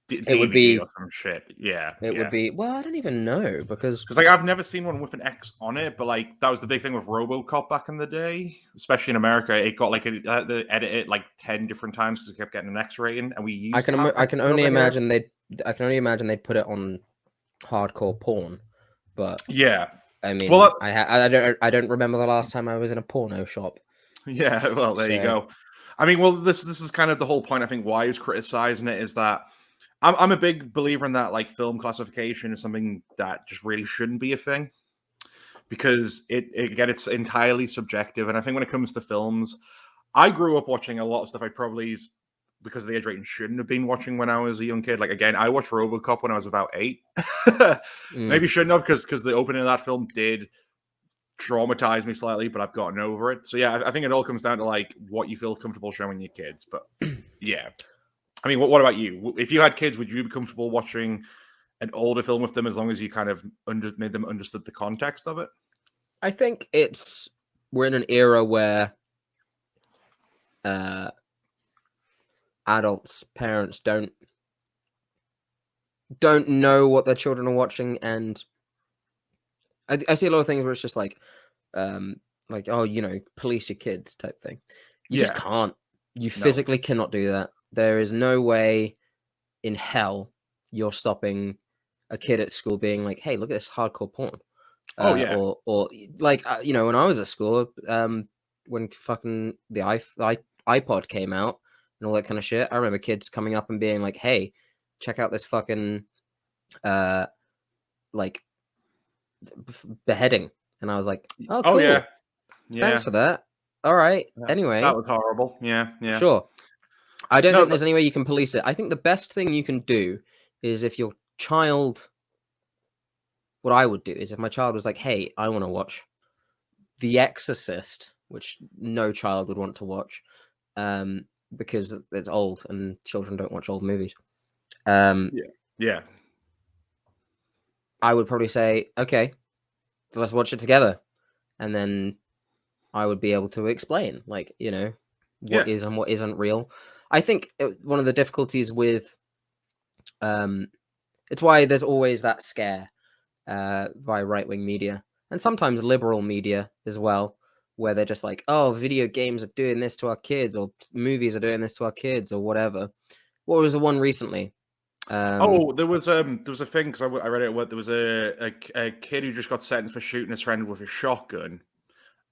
it would be or some shit. Yeah, it would be. Well, I don't even know because like I've never seen one with an X on it, but like that was the big thing with RoboCop back in the day, especially in America. It got like they had to edit it like 10 different times because it kept getting an X rating, and we used. I can only imagine they'd put it on hardcore porn, but yeah. I mean, well, I don't remember the last time I was in a porno shop. Yeah, well, there you go. I mean, well, this is kind of the whole point. I think why he was criticizing it is that I'm a big believer in that. Like, film classification is something that just really shouldn't be a thing because it's entirely subjective. And I think when it comes to films, I grew up watching a lot of stuff I probably, because of the age rating, shouldn't have been watching when I was a young kid. Like, again, I watched RoboCop when I was about 8. Maybe shouldn't have because the opening of that film did traumatized me slightly, but I've gotten over it. So yeah, I think it all comes down to like what you feel comfortable showing your kids. But yeah, I mean, what about you? If you had kids, would you be comfortable watching an older film with them as long as you kind of made them understood the context of it? I think we're in an era where parents don't know what their children are watching, and I see a lot of things where it's just like oh, you know, police your kids type thing. You just can't. You physically cannot do that. There is no way in hell you're stopping a kid at school being like, "Hey, look at this hardcore porn." Or like you know, when I was at school, when fucking the iPod came out and all that kind of shit, I remember kids coming up and being like, "Hey, check out this fucking like beheading," and I was like, "Oh, cool. Yeah, thanks for that. All right." Anyway, that was horrible. Yeah. Sure. I don't think there's any way you can police it. I think the best thing you can do is if your child. What I would do is if my child was like, "Hey, I want to watch The Exorcist," which no child would want to watch, because it's old and children don't watch old movies. Yeah. I would probably say, "Okay, let's watch it together," and then I would be able to explain, like, you know, what is and what isn't real. I think one of the difficulties with, it's why there's always that scare by right-wing media and sometimes liberal media as well, where they're just like, "Oh, video games are doing this to our kids, or movies are doing this to our kids, or whatever." What was the one recently? There was a thing because I read it. There was a kid who just got sentenced for shooting his friend with a shotgun.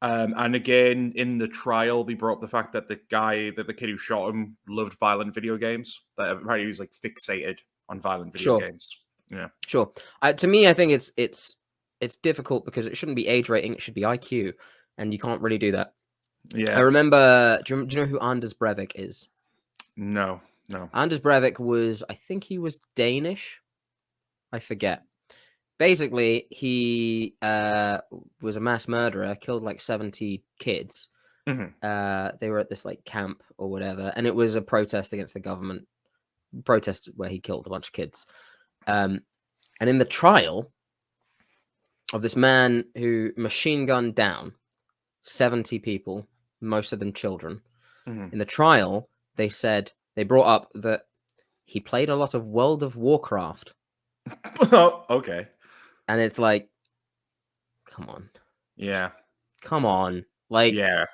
And again, in the trial, they brought up the fact that the kid who shot him loved violent video games. That apparently he was like fixated on violent video games. Yeah, sure. To me, I think it's difficult because it shouldn't be age rating; it should be IQ, and you can't really do that. Yeah, I remember. Do you know who Anders Breivik is? No, No. Anders Breivik was, I think he was Danish. I forget. Basically, he was a mass murderer, killed like 70 kids. They were at this like camp or whatever, and it was a protest against the government. Protest where he killed a bunch of kids. And in the trial of this man who machine gunned down 70 people, most of them children, in the trial, they brought up that he played a lot of World of Warcraft. Oh, okay. And it's like, come on. Yeah. Come on. Like, yeah.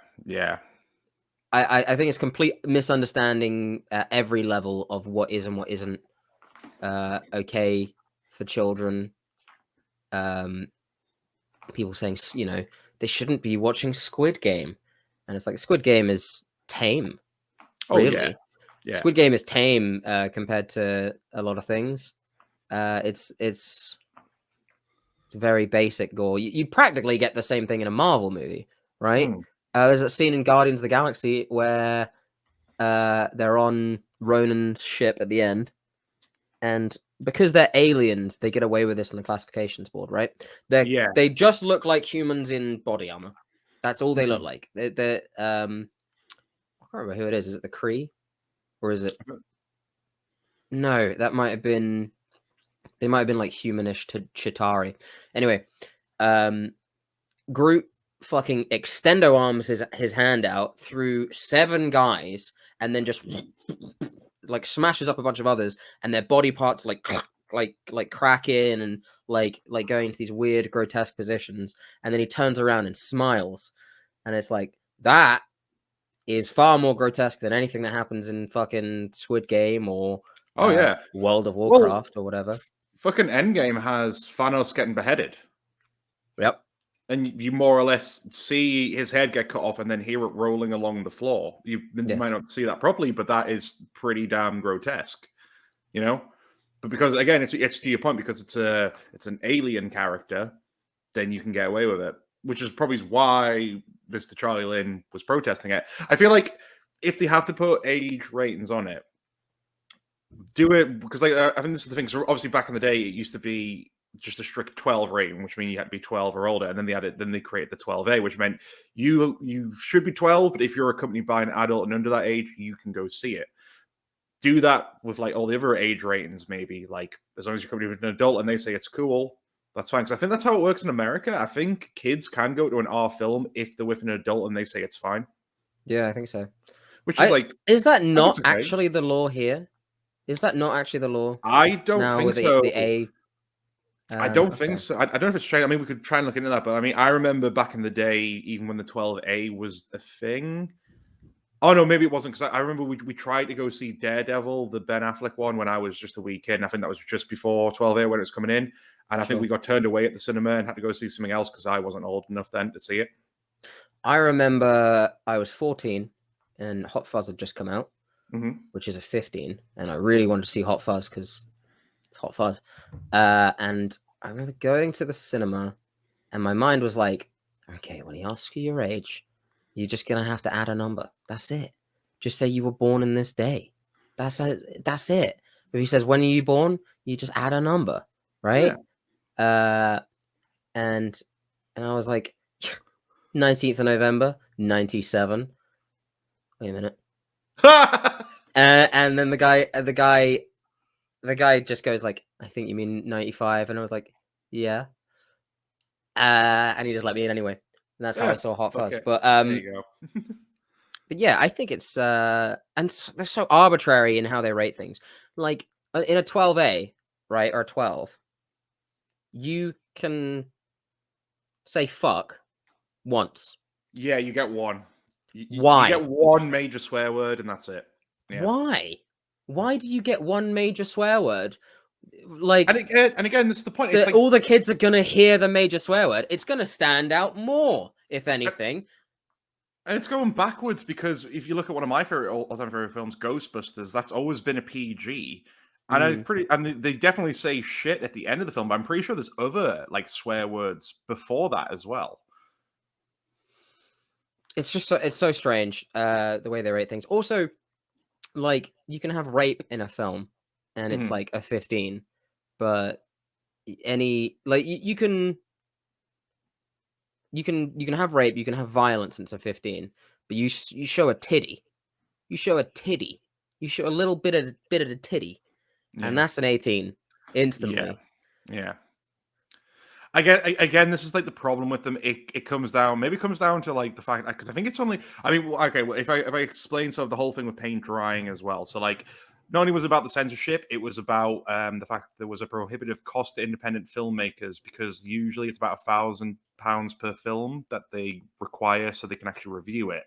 I think it's complete misunderstanding at every level of what is and what isn't okay for children. People saying, they shouldn't be watching Squid Game. And it's like, Squid Game is tame. Really. Yeah. Squid Game is tame compared to a lot of things. It's very basic gore. You practically get the same thing in a Marvel movie, right? There's a scene in Guardians of the Galaxy where they're on Ronan's ship at the end, and because they're aliens, they get away with this on the classifications board, right? They just look like humans in body armor. That's all they look like. They're I can't remember who it is. Is it the Kree? Or is it? No, that might have been. They might have been like humanish to Chitauri. Anyway, Groot fucking extendo arms his hand out through 7 guys, and then just like smashes up a bunch of others, and their body parts like crack in and like going into these weird grotesque positions, and then he turns around and smiles, and it's like that is far more grotesque than anything that happens in fucking Squid Game or World of Warcraft or whatever. Fucking Endgame has Thanos getting beheaded. Yep. And you more or less see his head get cut off and then hear it rolling along the floor. You might not see that properly, but that is pretty damn grotesque, But because again, it's to your point, because it's an alien character, then you can get away with it, which is probably why Mr. Charlie Lin was protesting it. I feel like if they have to put age ratings on it, do it because I think this is the thing. So obviously, back in the day, it used to be just a strict 12 rating, which means you had to be 12 or older, and then they created the 12A, which meant you should be 12, but if you're accompanied by an adult and under that age, you can go see it. Do that with like all the other age ratings, maybe like as long as you're accompanied with an adult and they say it's cool, that's fine. Because I think that's how it works in America. I think kids can go to an R film if they're with an adult and they say it's fine. Yeah, I think so. Which is is that not actually the law here? Is that not actually the law? I don't think so. The A. I don't think so. I don't know if it's changed. I mean, we could try and look into that, but I mean, I remember back in the day, even when the 12A was a thing. Oh no, maybe it wasn't, because I remember we tried to go see Daredevil, the Ben Affleck one, when I was just a wee kid, and I think that was just before 12A when it was coming in, and I think we got turned away at the cinema and had to go see something else because I wasn't old enough then to see it. I remember I was 14 and Hot Fuzz had just come out. Which is a 15, and I really wanted to see Hot Fuzz because it's Hot Fuzz. And I remember going to the cinema, and my mind was like, okay, when he asks you your age, you're just gonna have to add a number. That's it. Just say you were born in this day. That's it. If he says, when are you born? You just add a number, right? Yeah. And I was like, 19th of November, 97. Wait a minute. And then the guy just goes like, I think you mean 95, and I was like, yeah. And he just let me in anyway, and that's how I saw Hot Fuzz. Okay. But there you go. But yeah, I think it's and they're so arbitrary in how they rate things. Like in a 12A, right, or 12, you can say fuck once. Yeah, you get one. Why? You get one major swear word, and that's it. Yeah. Why? Why do you get one major swear word? Like, and again, this is the point. It's like all the kids are gonna hear the major swear word. It's gonna stand out more, if anything. And it's going backwards, because if you look at one of my all-time favorite films, Ghostbusters, that's always been a PG. And they definitely say shit at the end of the film, but I'm pretty sure there's other like swear words before that as well. It's just it's so strange the way they rate things. Also, like you can have rape in a film, and it's like a 15, but any like you can have rape, you can have violence, and it's a 15, but you show a titty, you show a little bit of the titty, and that's an 18 instantly. Yeah. Again, this is like the problem with them. It comes down to like the fact, because I think it's only. I mean, okay, if I explain sort of the whole thing with paint drying as well. So like, not only was it about the censorship, it was about the fact that there was a prohibitive cost to independent filmmakers, because usually it's about £1,000 per film that they require so they can actually review it.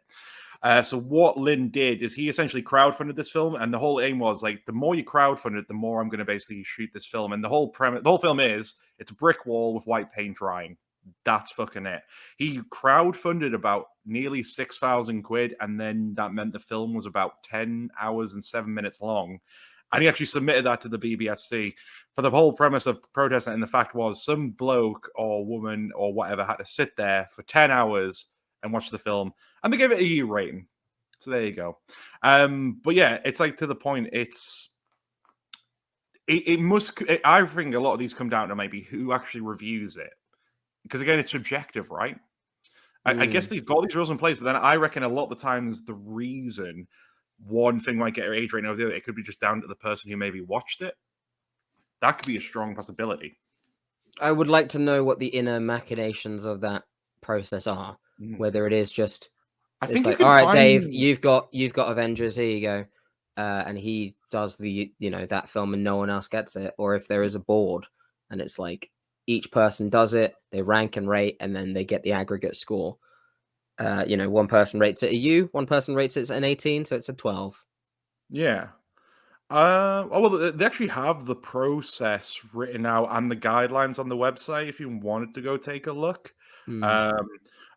So what Lynn did is he essentially crowdfunded this film, and the whole aim was like, the more you crowdfund it, the more I'm going to basically shoot this film. And the whole film is it's a brick wall with white paint drying. That's fucking it. He crowdfunded about nearly 6,000 quid, and then that meant the film was about 10 hours and 7 minutes long. And he actually submitted that to the BBFC for the whole premise of protesting. And the fact was, some bloke or woman or whatever had to sit there for 10 hours and watch the film, and they gave it a U rating. So there you go. But yeah, it's like, to the point, I think a lot of these come down to maybe who actually reviews it. Because again, it's subjective, right? I guess they've got these rules in place, but then I reckon a lot of the times the reason one thing might get an age rating over the other, it could be just down to the person who maybe watched it. That could be a strong possibility. I would like to know what the inner machinations of that process are. Whether it is just, I think like, all right, Dave, you've got Avengers, here you go, and he does the that film and no one else gets it, or if there is a board and it's like each person does it, they rank and rate, and then they get the aggregate score. One person rates it a U, one person rates it an 18, so it's a 12. Yeah. Well, they actually have the process written out and the guidelines on the website if you wanted to go take a look.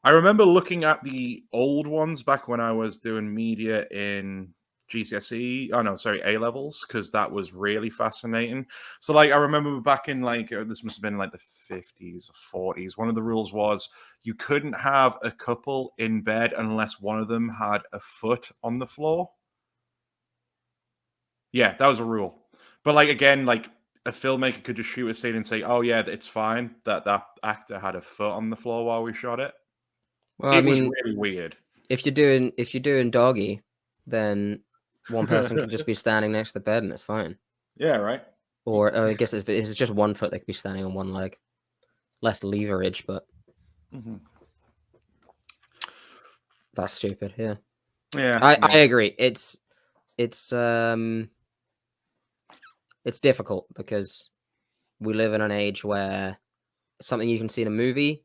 I remember looking at the old ones back when I was doing media in GCSE. Oh no, sorry, A levels, because that was really fascinating. So like, I remember back in like, this must have been like the 50s or 40s. One of the rules was you couldn't have a couple in bed unless one of them had a foot on the floor. Yeah, that was a rule. But like, again, like, a filmmaker could just shoot a scene and say, "Oh yeah, it's fine that actor had a foot on the floor while we shot it." Well, It was really weird. If you're doing doggy, then one person could just be standing next to the bed and it's fine. Yeah, right. Or I guess it's just 1 foot, they could be standing on one leg. Less leverage, but that's stupid. Yeah. Yeah. I agree. It's difficult because we live in an age where something you can see in a movie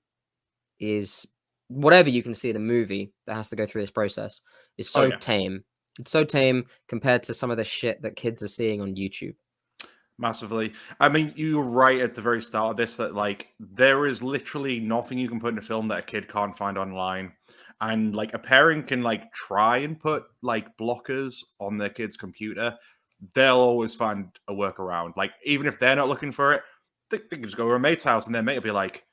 is whatever you can see in a movie that has to go through this process is so tame. It's so tame compared to some of the shit that kids are seeing on YouTube. Massively. I mean, you were right at the very start of this that like there is literally nothing you can put in a film that a kid can't find online. And like, a parent can like try and put like blockers on their kid's computer. They'll always find a workaround. Like, even if they're not looking for it, they can just go to a mate's house and their mate will be like,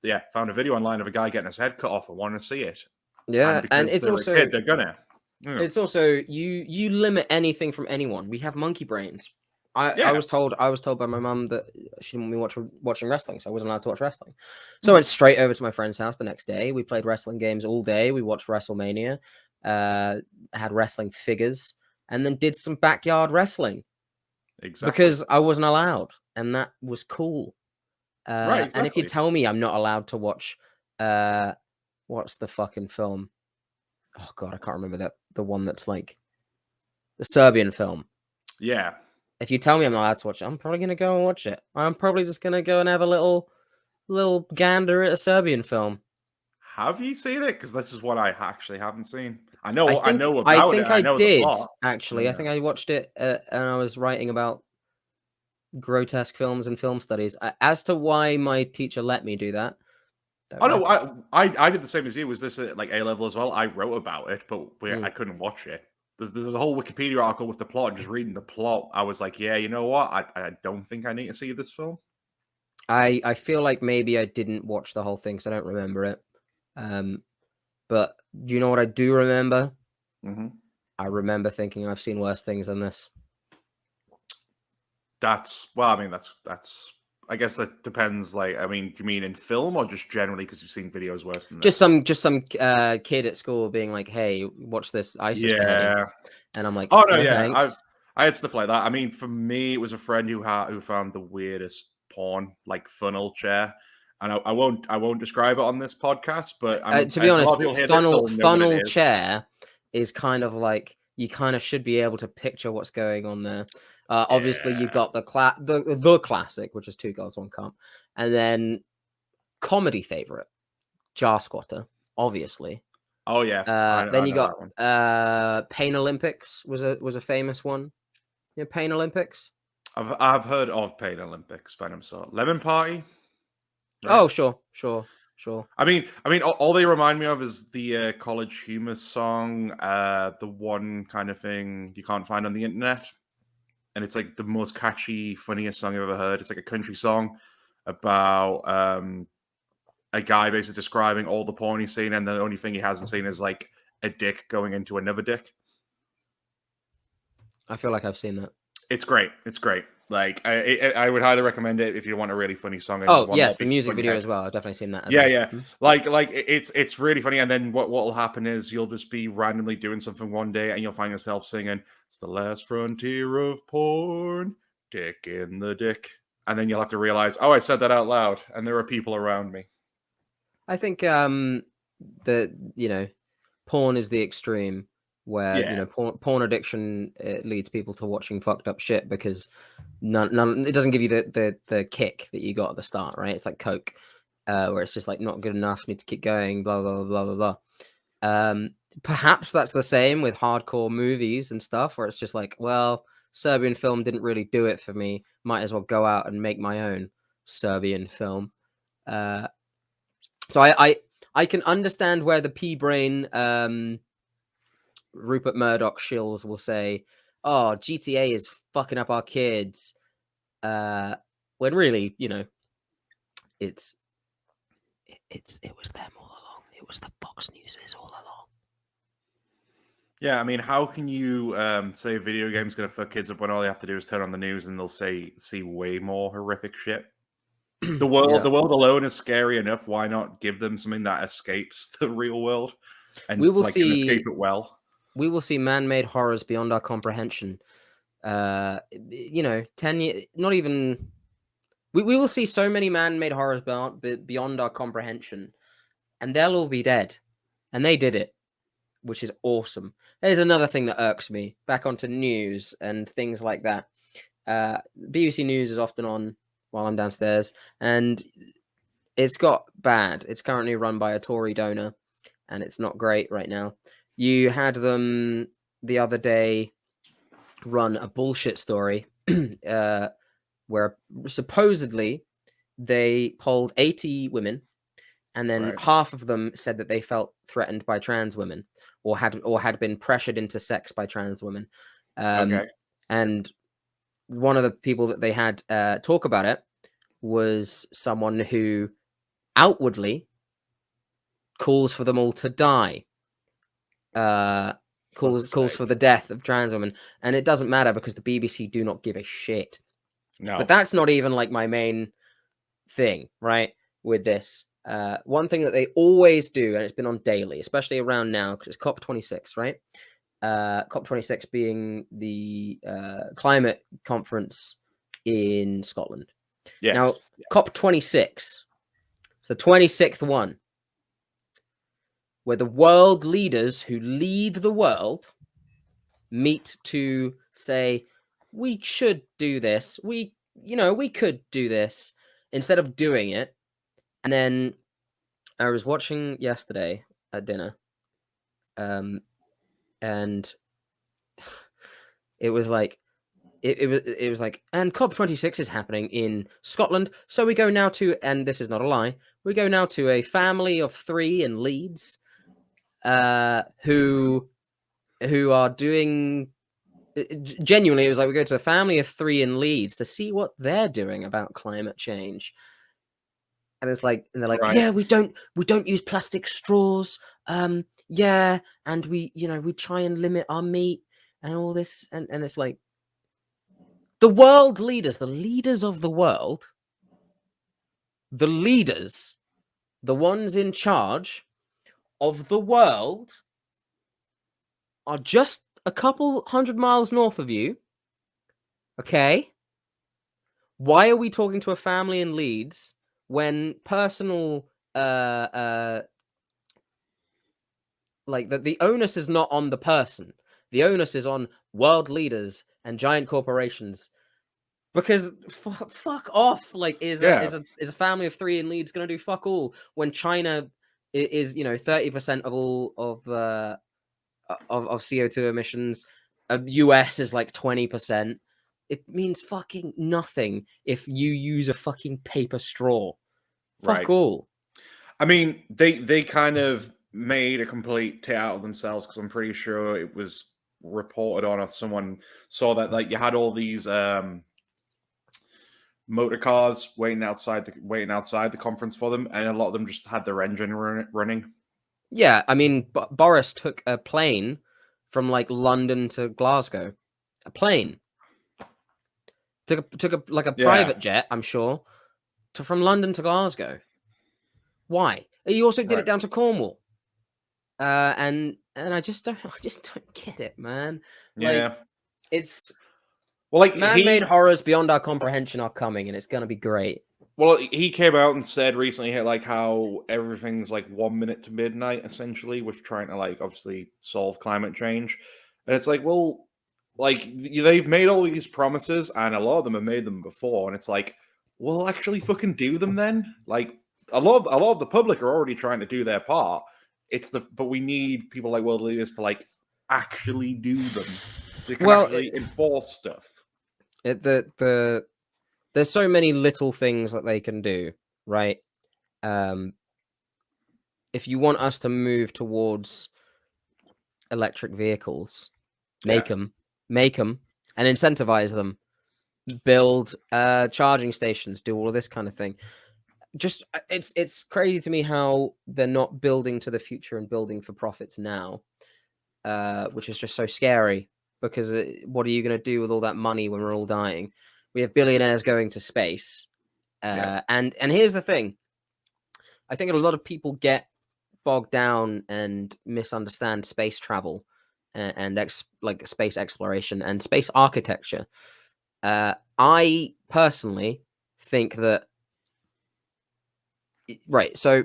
yeah, found a video online of a guy getting his head cut off and want to see it. Yeah, and it's also they're gonna. Yeah. It's also you limit anything from anyone. We have monkey brains. I was told by my mum that she didn't want me watching wrestling, so I wasn't allowed to watch wrestling. So I went straight over to my friend's house the next day. We played wrestling games all day. We watched WrestleMania, had wrestling figures, and then did some backyard wrestling. Exactly. Because I wasn't allowed, and that was cool. Right. Exactly. And if you tell me I'm not allowed to watch, what's the fucking film? Oh god, I can't remember the one that's like the Serbian film. Yeah. If you tell me I'm not allowed to watch it, I'm probably gonna go and watch it. I'm probably just gonna go and have a little gander at a Serbian film. Have you seen it? Because this is what I actually haven't seen. I know about I think it. I know did the plot. actually. Yeah. I think I watched it and I was writing about grotesque films and film studies. As to why my teacher let me do that. Oh no, I did the same as you. Was this at like A level as well? I wrote about it, but I couldn't watch it. There's a whole Wikipedia article with the plot. Just reading the plot, I was like, yeah, you know what? I don't think I need to see this film. I feel like maybe I didn't watch the whole thing because I don't remember it. But do you know what I do remember? I remember thinking I've seen worse things than this. That's I guess that depends. Like, I mean, do you mean in film or just generally because you've seen videos worse than this? Just some kid at school being like, "Hey, watch this ISIS beheading," and I'm like, "Oh no, no, yeah, thanks." I had stuff like that. I mean, for me, it was a friend who found the weirdest porn, like funnel chair, and I won't describe it on this podcast, but To be a lot honest, of people hear this, they'll know what funnel it is. chair is kind of like you kind of should be able to picture what's going on there. Obviously, you got the classic, which is Two Girls, One Cup, and then comedy favorite, Jar Squatter, obviously. Oh yeah. Then I you know got Pain Olympics was a famous one. You know, Pain Olympics. I've heard of Pain Olympics by some sort. Lemon Party. Right? Oh, sure. I mean, all they remind me of is the College Humor song, the one kind of thing you can't find on the internet, and it's like the most catchy, funniest song I've ever heard. It's like a country song about a guy basically describing all the porn he's seen, and the only thing he hasn't seen is like a dick going into another dick. I feel like I've seen that. It's great. It's great. Like I would highly recommend it if you want a really funny song. Oh yes, the music video as well. I've definitely seen that. Yeah. Like it's really funny. And then what will happen is you'll just be randomly doing something one day, and you'll find yourself singing, "It's the last frontier of porn, dick in the dick," and then you'll have to realize, oh, I said that out loud, and there are people around me. I think porn is the extreme where porn addiction leads people to watching fucked up shit because none it doesn't give you the kick that you got at the start, right? It's like Coke, where it's just like not good enough, need to keep going, blah blah blah blah blah. Perhaps that's the same with hardcore movies and stuff, where it's just like, well, Serbian film didn't really do it for me. Might as well go out and make my own Serbian film. So I can understand where the pea-brain Rupert Murdoch shills will say, "Oh, GTA is fucking up our kids," when really, it was them all along. It was the Fox Newses all along. Yeah, I mean, how can you say a video game's going to fuck kids up when all they have to do is turn on the news and they'll see way more horrific shit? The world alone is scary enough. Why not give them something that escapes the real world and escape it well? We will see man-made horrors beyond our comprehension. 10 years, not even. We will see so many man-made horrors beyond our comprehension, and they'll all be dead. And they did it, which is awesome. There's another thing that irks me. Back onto news and things like that. BBC News is often on while I'm downstairs, and it's got bad. It's currently run by a Tory donor, and it's not great right now. You had them the other day run a bullshit story where supposedly they polled 80 women, and then half of them said that they felt threatened by trans women or had been pressured into sex by trans women. And one of the people that they had talk about it was someone who outwardly calls for them all to die. Calls for the death of trans women, and it doesn't matter because the BBC do not give a shit. No, but that's not even like my main thing, right? With this, one thing that they always do, and it's been on daily, especially around now because it's COP26, right? COP26 being the climate conference in Scotland. Yes. Now, COP26, it's the 26th one, where the world leaders who lead the world meet to say, we should do this. We could do this instead of doing it. And then I was watching yesterday at dinner, and it was like, it was like, and COP26 is happening in Scotland. So we go now to, and this is not a lie, we go now to a family of 3 in Leeds, who are doing, genuinely, it was like we go to a family of 3 in Leeds to see what they're doing about climate change. And it's like, and they're like, yeah, we don't use plastic straws. yeah, and we try and limit our meat and all this, and it's like the world leaders, the leaders of the world, the leaders, the ones in charge of the world are just a couple 100 miles north of you. Okay? Why are we talking to a family in Leeds when personal like the onus is not on the person. The onus is on world leaders and giant corporations. Because fuck off, like is a family of 3 in Leeds going to do fuck all when China is 30% of all of CO2 emissions. US is like 20%. It means fucking nothing if you use a fucking paper straw. Fuck all. I mean, they kind of made a complete tit out of themselves, because I'm pretty sure it was reported on, or someone saw that, like, you had all these motor cars waiting outside the conference for them, and a lot of them just had their engine running. Yeah, I mean, Boris took a plane from like London to Glasgow. A plane. Took a private jet, I'm sure, from London to Glasgow. Why? He also did it down to Cornwall. And I just don't get it, man. Yeah. Like, it's like man-made horrors beyond our comprehension are coming, and it's gonna be great. Well, he came out and said recently, like, how everything's like 1 minute to midnight, essentially, with trying to, like, obviously solve climate change. And it's like, well, like, they've made all these promises, and a lot of them have made them before, and it's like, well, actually fucking do them then. Like, a lot of the public are already trying to do their part. But we need people like world leaders to, like, actually do them. They can actually enforce stuff. There's so many little things that they can do, right? If you want us to move towards electric vehicles, make them, and incentivize them. Build charging stations, do all of this kind of thing. Just it's crazy to me how they're not building to the future and building for profits now, which is just so scary. Because what are you going to do with all that money when we're all dying? We have billionaires going to space, and here's the thing. I think a lot of people get bogged down and misunderstand space travel and like space exploration and space architecture. I personally think that so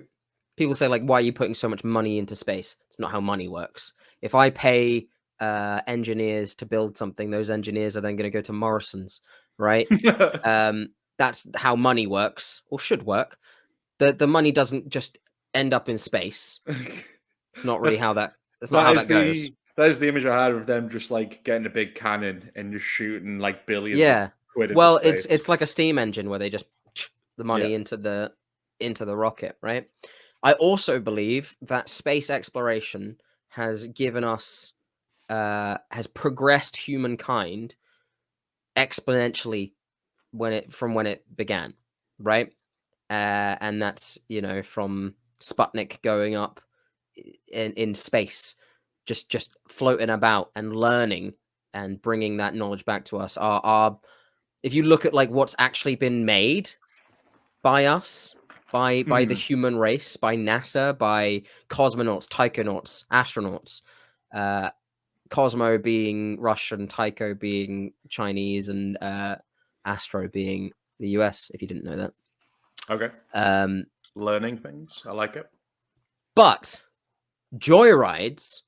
people say, like, why are you putting so much money into space? It's not how money works. If I pay engineers to build something, those engineers are then going to go to Morrison's, right? That's how money works, or should work. The money doesn't just end up in space. It's not really how that. That's not how that goes. That is the image I had of them just, like, getting a big cannon and just shooting, like, billions of quid into space. It's like a steam engine where they just the money into the rocket, right? I also believe that space exploration has given us has progressed humankind exponentially from when it began, right? And that's from Sputnik going up in space, just floating about and learning and bringing that knowledge back to us. If you look at, like, what's actually been made by us, by the human race, by NASA, by cosmonauts, taikonauts, astronauts, Cosmo being Russian, Tycho being Chinese, and Astro being the US, if you didn't know that. Okay. Learning things. I like it. But joyrides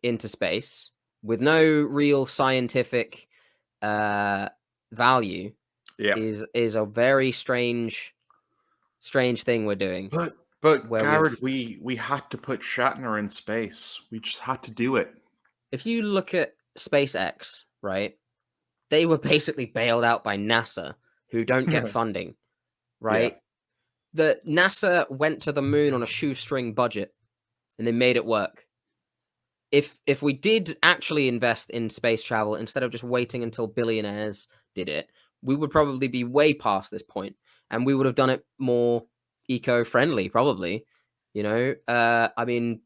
into space with no real scientific value is a very strange thing we're doing. But Garrett, we had to put Shatner in space. We just had to do it. If you look at SpaceX, right, they were basically bailed out by NASA, who don't get funding, right? The NASA went to the moon on a shoestring budget, and they made it work. If we did actually invest in space travel instead of just waiting until billionaires did it, we would probably be way past this point, and we would have done it more eco-friendly, probably. I mean,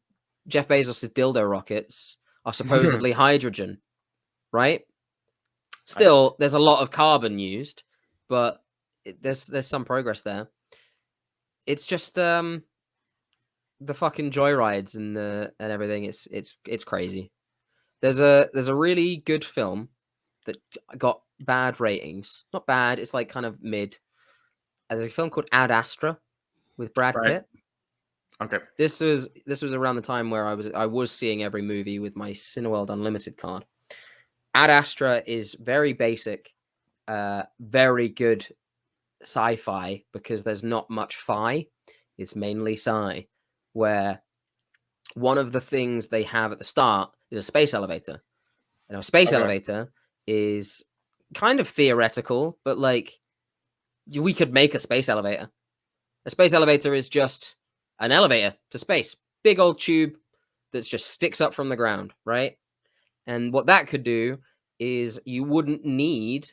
Jeff Bezos' dildo rockets are supposedly hydrogen, right? Still, there's a lot of carbon used, but there's some progress there. It's just the fucking joyrides and everything. It's crazy. There's a really good film that got bad ratings. Not bad. It's like kind of mid. There's a film called Ad Astra with Brad Pitt. Okay. This was around the time where I was seeing every movie with my Cineworld Unlimited card. Ad Astra is very basic, very good sci-fi because there's not much fi. It's mainly sci, where one of the things they have at the start is a space elevator. And a space elevator is kind of theoretical, but like we could make a space elevator. A space elevator is just an elevator to space. Big old tube that just sticks up from the ground, right? And what that could do is you wouldn't need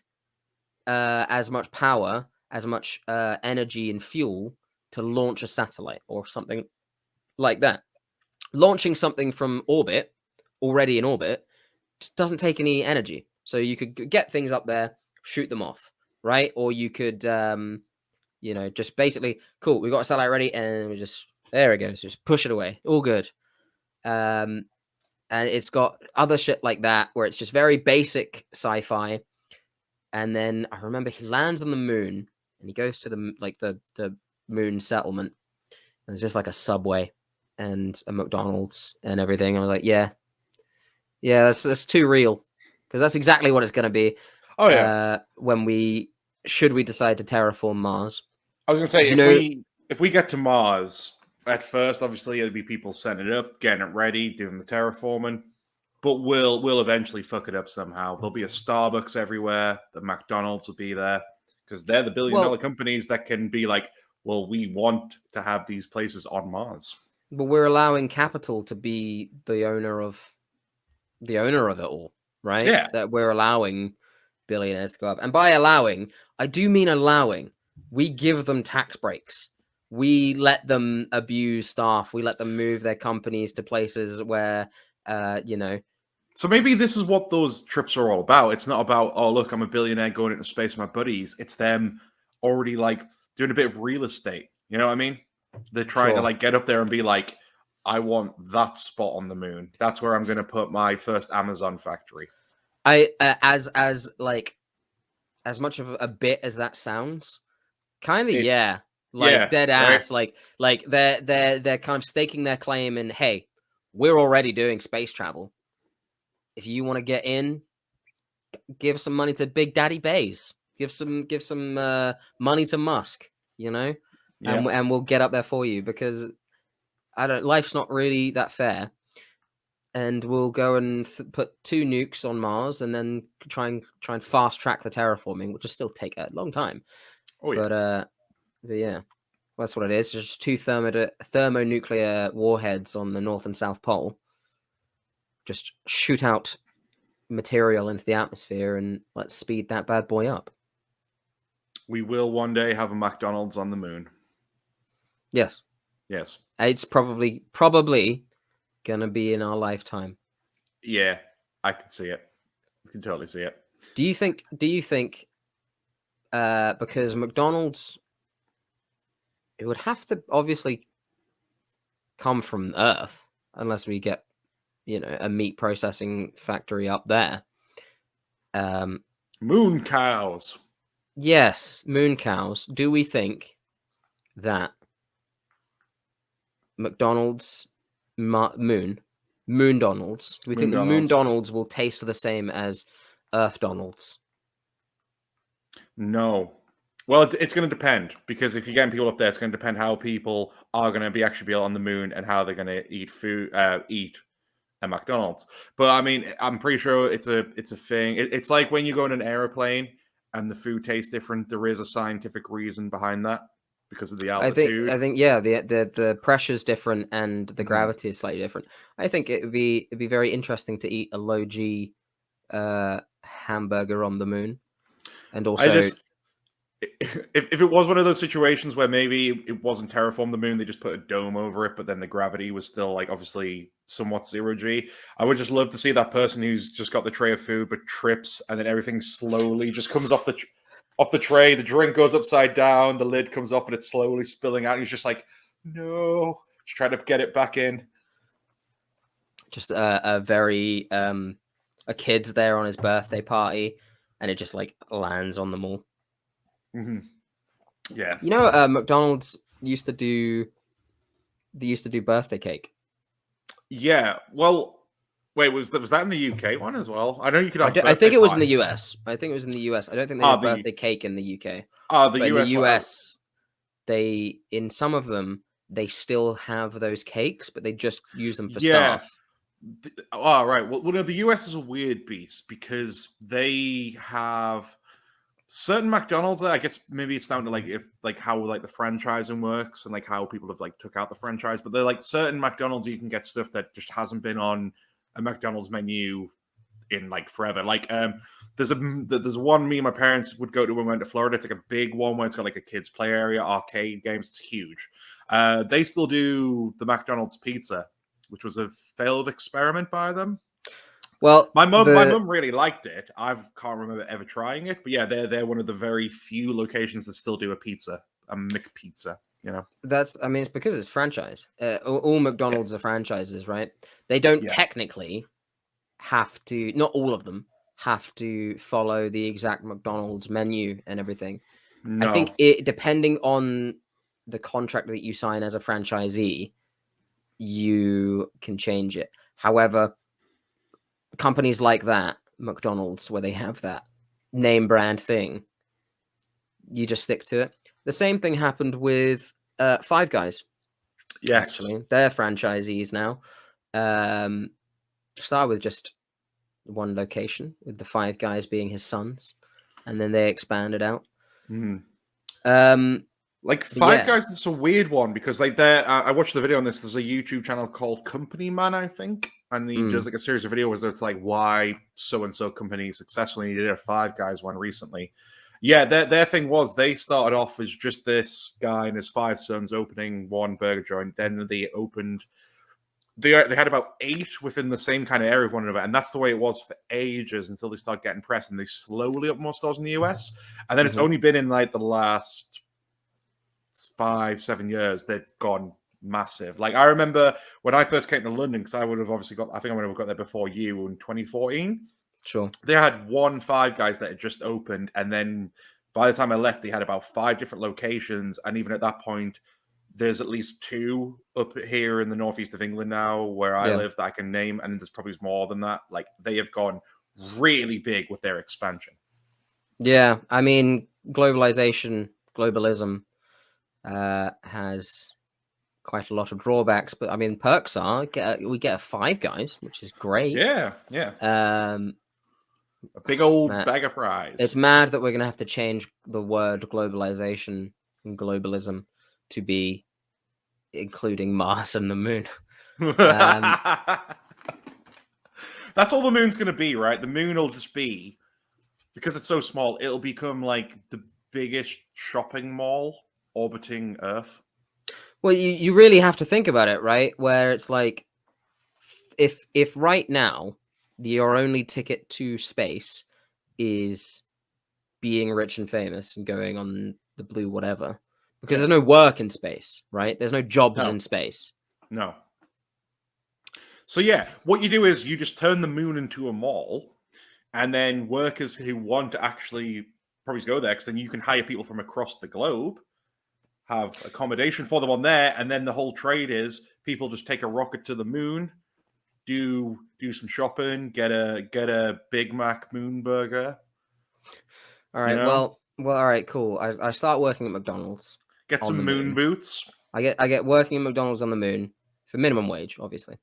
as much power, as much energy and fuel to launch a satellite or something like that. Launching something from orbit, already in orbit, just doesn't take any energy. So you could get things up there, shoot them off, right? Or you could, just basically, cool, we've got a satellite ready, and we just, there it goes, just push it away. All good. And it's got other shit like that, where it's just very basic sci-fi. And then I remember he lands on the moon, and he goes to the moon settlement, and it's just like a Subway and a McDonald's and everything. And I was like, yeah, that's too real, because that's exactly what it's going to be. Oh yeah. When we decide to terraform Mars. I was going to say, if we get to Mars, at first, obviously, it'll be people setting it up, getting it ready, doing the terraforming. But we'll eventually fuck it up somehow. There'll be a Starbucks everywhere. The McDonald's will be there because they're the billion-dollar companies that can be like, well, we want to have these places on Mars. But we're allowing capital to be the owner of it all, right? Yeah. That we're allowing billionaires to go up. And by allowing, I do mean allowing. We give them tax breaks. We let them abuse staff. We let them move their companies to places where, So maybe this is what those trips are all about. It's not about, oh, look, I'm a billionaire going into space with my buddies. It's them already like doing a bit of real estate. You know what I mean? They're trying to like get up there and be like, I want that spot on the moon. That's where I'm going to put my first Amazon factory. As much of a bit as that sounds, kind of, yeah. Like dead ass, right? like they're kind of staking their claim in, hey, we're already doing space travel. If you want to get in, give some money to Big Daddy Bays. Give some money to Musk, and we'll get up there for you, because life's not really that fair. And we'll go and put 2 nukes on Mars, and then try and fast track the terraforming, which will still take a long time. Oh yeah. But yeah, that's what it is. Just 2 thermonuclear warheads on the North and South Pole. Just shoot out material into the atmosphere, and let's speed that bad boy up. We will one day have a McDonald's on the moon. Yes. It's probably gonna be in our lifetime. Yeah, I can see it. I can totally see it. Do you think because McDonald's, it would have to obviously come from Earth, unless we get a meat processing factory up there. Moon cows. Yes, moon cows. Do we think that McDonald's Moondonald's, do we think the Moondonald's will taste the same as Earth Donald's? No. Well, it's going to depend, because if you're getting people up there, it's going to depend how people are going to be on the moon and how they're going to eat food, eat a McDonald's. But I mean, I'm pretty sure it's a thing. It's like when you go in an airplane and the food tastes different. There is a scientific reason behind that, because of the altitude. I think yeah, the pressure's different and the gravity is slightly different. I think it'd be very interesting to eat a low G hamburger on the moon, and also if it was one of those situations where maybe it wasn't terraform the moon, they just put a dome over it, but then the gravity was still like obviously somewhat zero G. I would just love to see that person who's just got the tray of food but trips, and then everything slowly just comes off the tray. The drink goes upside down, the lid comes up, and it's slowly spilling out. And he's just like, no, just trying to get it back in. Just a very a kid's there on his birthday party, and it just like lands on them all. Mm-hmm. Yeah, you know, McDonald's used to do birthday cake. Yeah, well, wait, was that in the UK one as well? I know you could have. I think it was in the US. I think it was in the US. I don't think they had birthday cake in the UK. The but US. In the US, they in some of them they still have those cakes, but they just use them for staff. Right. Well, no, the US is a weird beast because they have certain McDonald's. I guess maybe it's down to how the franchising works and like how people have like took out the franchise. But they're like certain McDonald's you can get stuff that just hasn't been on a McDonald's menu in like forever. Like there's one me and my parents would go to when we went to Florida. It's like a big one where it's got like a kids play area, arcade games. It's huge. They still do the McDonald's pizza, which was a failed experiment by them. Well, my mum really liked it. I can't remember ever trying it, but yeah, they're one of the very few locations that still do a McPizza. You know, it's because it's franchise. All McDonald's are franchises, right? They don't technically have to. Not all of them have to follow the exact McDonald's menu and everything. No. I think depending on the contract that you sign as a franchisee, you can change it. However, companies like that, McDonald's, where they have that name brand thing, you just stick to it. The same thing happened with Five Guys. Yes, actually, they're franchisees now. Start with just one location, with the Five Guys being his sons, and then they expanded out. Like Five Guys, it's a weird one because like I watched the video on this. There's a YouTube channel called Company Man, I think, and he does like a series of videos where it's like why so and so company is successful. And he did a Five Guys one recently. Yeah, their thing was they started off as just this guy and his 5 sons opening one burger joint. Then they opened. They had about 8 within the same kind of area of one another, and that's the way it was for ages until they started getting press, and they slowly up more stores in the US. And then it's only been in like the last 5-7 years they've gone massive. Like I remember when I first came to London, because I would have obviously I think I would have got there before you in 2014. Sure. They had one Five Guys that had just opened, and then by the time I left, they had about 5 different locations, and even at that point, there's at least 2 up here in the northeast of England now where I live that I can name, and there's probably more than that. Like they have gone really big with their expansion. Yeah, I mean, globalism has quite a lot of drawbacks, but I mean, perks are we get a Five Guys, which is great. Yeah. A big old bag of fries. It's mad that we're gonna have to change the word globalization and globalism to be including Mars and the moon. That's all the moon's gonna be, right? The moon will just be, because it's so small, it'll become like the biggest shopping mall orbiting Earth. Well, you really have to think about it, right? Where it's like, if right now your only ticket to space is being rich and famous and going on the blue whatever, because there's no work in space, right? There's no jobs in space. No. So yeah, what you do is you just turn the moon into a mall, and then workers who want to actually probably go there, because then you can hire people from across the globe, have accommodation for them on there, and then the whole trade is people just take a rocket to the moon, do some shopping, get a Big Mac moon burger. All right, well, all right, cool. I start working at McDonald's. Get some moon boots. I get working at McDonald's on the moon for minimum wage, obviously.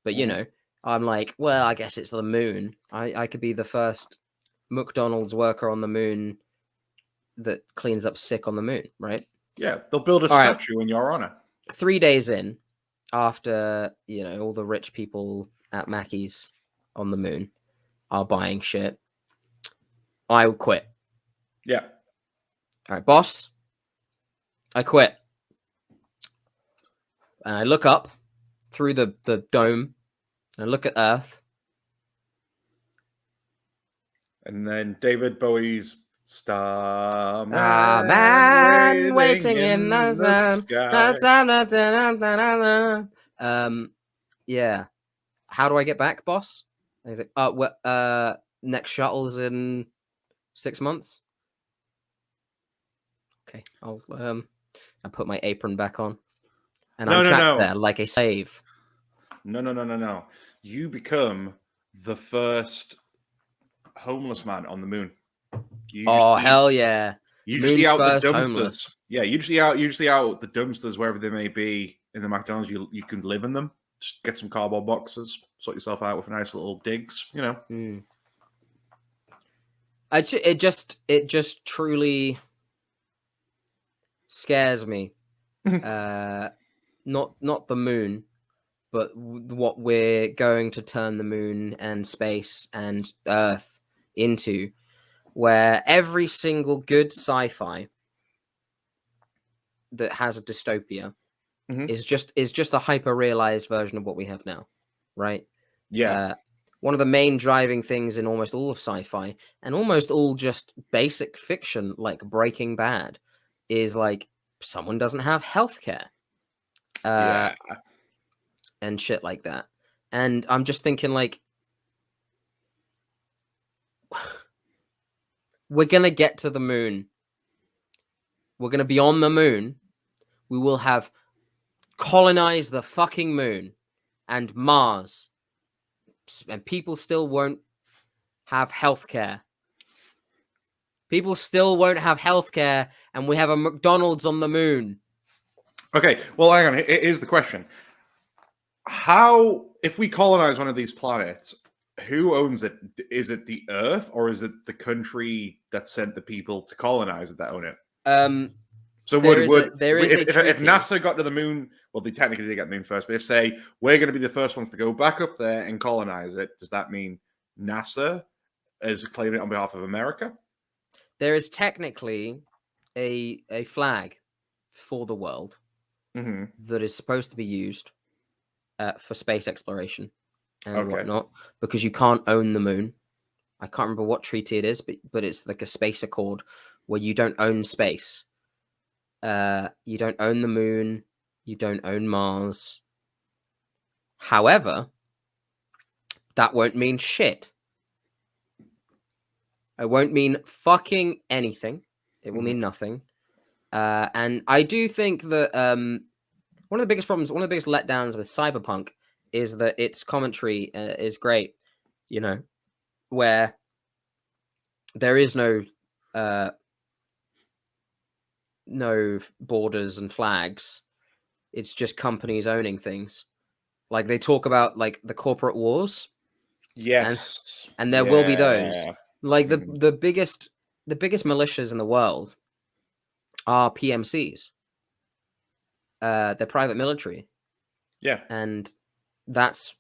But you know, I'm like, well, I guess it's the moon. I could be the first McDonald's worker on the moon that cleans up sick on the moon, right? Yeah, they'll build a statue in your honor. 3 days in, after all the rich people at Mackey's on the moon are buying shit, I would quit. Yeah. All right, boss. I quit. And I look up through the dome. And I look at Earth. And then David Bowie's Starman, Man waiting in the sky. Yeah. How do I get back, boss? And he's like, next shuttle's in 6 months. Okay, I put my apron back on, and I'm trapped there like a slave. No. You become the first homeless man on the moon. Hell yeah! You just eat out the dumpsters. Homeless. Yeah, you just eat out the dumpsters wherever they may be in the McDonald's. You can live in them. Just get some cardboard boxes, sort yourself out with a nice little digs. You know. Mm. It just truly scares me. Not the moon, but what we're going to turn the moon and space and Earth into, where every single good sci-fi that has a dystopia is just a hyper-realized version of what we have now, right? Yeah. One of the main driving things in almost all of sci-fi and almost all just basic fiction, like Breaking Bad, is like someone doesn't have healthcare. And shit like that. And I'm just thinking, like, we're gonna get to the moon. We're gonna be on the moon. We will have colonized the fucking moon and Mars. And people still won't have healthcare. People still won't have healthcare, and we have a McDonald's on the moon. Okay, well, hang on. Here's the question. How, if we colonize one of these planets, who owns it? Is it the Earth, or is it the country that sent the people to colonize it that own it? So if NASA got to the moon, well, they technically did get the moon first, but if, say, we're going to be the first ones to go back up there and colonize it, does that mean NASA is claiming it on behalf of America? There is technically a flag for the world that is supposed to be used for space exploration and whatnot, because you can't own the moon. I can't remember what treaty it is, but it's like a space accord where you don't own space. You don't own the moon. You don't own Mars. However, that won't mean shit. It won't mean fucking anything. It will mean nothing. And I do think that one of the biggest problems, one of the biggest letdowns with Cyberpunk is that its commentary is great, you know, where there is no borders and flags. It's just companies owning things. Like, they talk about, like, the corporate wars. Yes. And there will be those. Like, the biggest militias in the world are PMCs. They're private military. Yeah. And that's,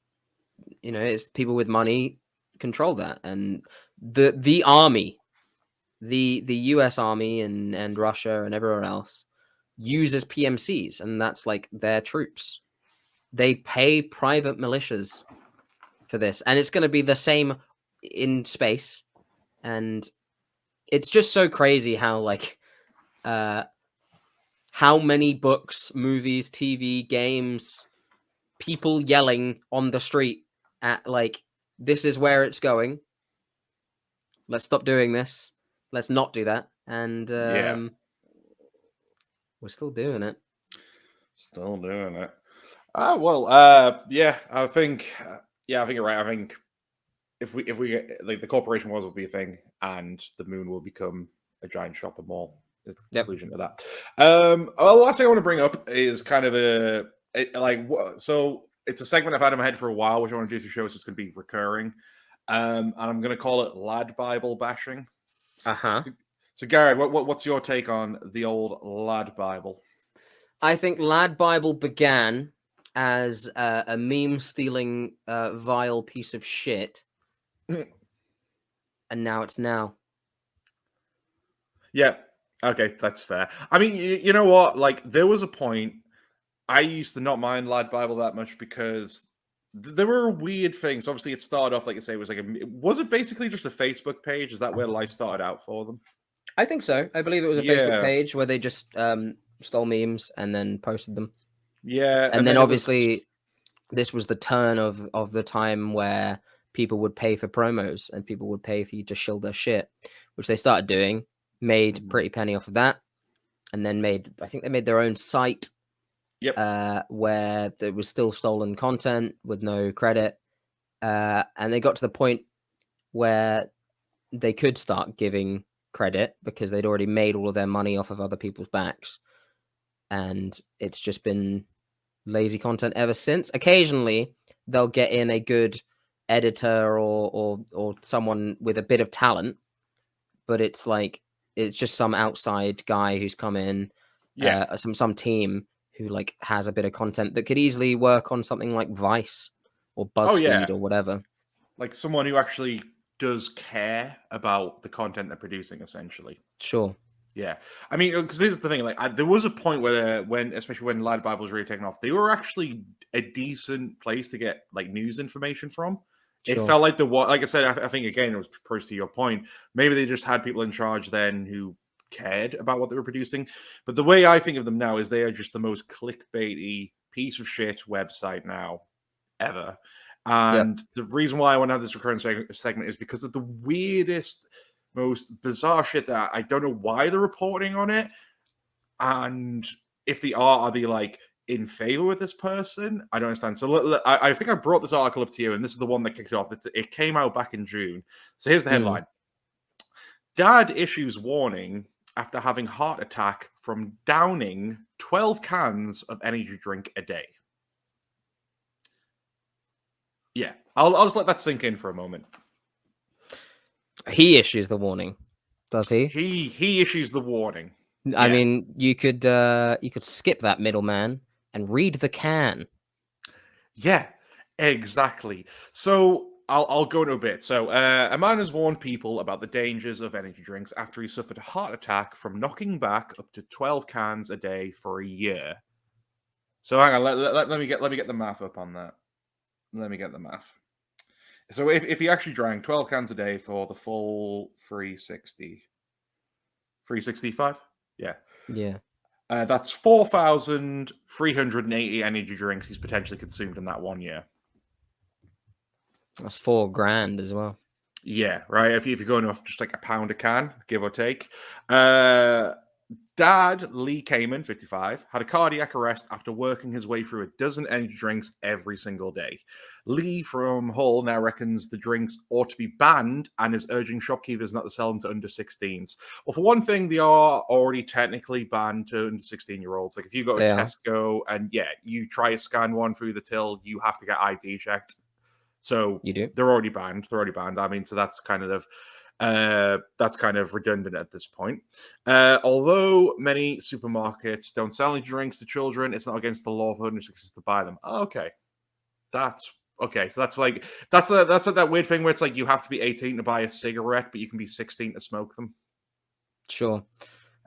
you know, it's people with money control that. And the army, the US Army and Russia and everywhere else uses PMCs, and that's like their troops. They pay private militias for this, and it's going to be the same in space. And it's just so crazy how, like, how many books, movies, TV, games, people yelling on the street at, like, this is where it's going. Let's stop doing this. Let's not do that. And we're still doing it. Still doing it. Yeah, I think you're right. I think if we get, like, the corporation wars will be a thing, and the moon will become a giant shopping mall, is the conclusion to that. The last thing I want to bring up is kind of so it's a segment I've had in my head for a while, which I want to do to show us it's going to be recurring. And I'm going to call it Lad Bible bashing. So Gary, what's your take on the old Lad Bible? I think Lad Bible began as a meme-stealing, vile piece of shit, and now it's now. Yeah, Okay, that's fair. I mean, you know what? Like, there was a point I used to not mind Lad Bible that much because there were weird things. Obviously, it started off, like I say, it was was it basically just a Facebook page? Is that where life started out for them? I think so. I believe it was a Facebook page where they just stole memes and then posted them. Yeah, and then obviously this was the turn of the time where people would pay for promos and people would pay for you to shill their shit, which they started doing, made pretty penny off of that, and then I think they made their own site. Yep. Where there was still stolen content with no credit, and they got to the point where they could start giving credit because they'd already made all of their money off of other people's backs, and it's just been lazy content ever since. Occasionally they'll get in a good editor or someone with a bit of talent, but it's like it's just some outside guy who's come in, some team who like has a bit of content that could easily work on something like Vice or BuzzFeed or whatever. Like someone who actually does care about the content they're producing, essentially. Sure. Yeah, I mean, because this is the thing. Like, there was a point where, especially when Lad Bible was really taking off, they were actually a decent place to get like news information from. Sure. It felt like like I said, I think again, it was close to your point. Maybe they just had people in charge then who cared about what they were producing. But the way I think of them now is they are just the most clickbaity piece of shit website now ever. And the reason why I want to have this recurring segment is because of the weirdest, most bizarre shit that I don't know why they're reporting on it. And if they are they like in favor with this person? I don't understand. So I think I brought this article up to you, and this is the one that kicked it off. It came out back in June. So here's the headline. Dad issues warning after having heart attack from downing 12 cans of energy drink a day. Yeah, I'll just let that sink in for a moment. He issues the warning, does he? He issues the warning. I mean, you could skip that middleman and read the can. Yeah, exactly. So I'll go into a bit. So a man has warned people about the dangers of energy drinks after he suffered a heart attack from knocking back up to 12 cans a day for a year. So hang on, let me get the math up on that. Let me get the math. So if he actually drank 12 cans a day for the full 365? Yeah. Yeah. That's 4,380 energy drinks he's potentially consumed in that 1 year. That's $4,000 as well. Yeah, right. If you're going off just like a pound a can, give or take. Dad, Lee Kamen, 55, had a cardiac arrest after working his way through a dozen energy drinks every single day. Lee from Hull now reckons the drinks ought to be banned and is urging shopkeepers not to sell them to under 16s. Well, for one thing, they are already technically banned to under 16-year-olds. Like if you go to Tesco and you try to scan one through the till, you have to get ID checked. So you do. They're already banned. I mean, so that's kind of redundant at this point. Although many supermarkets don't sell any drinks to children, it's not against the law for under 16s to buy them. Okay, that's okay. So that's like that weird thing where it's like you have to be 18 to buy a cigarette, but you can be 16 to smoke them. Sure.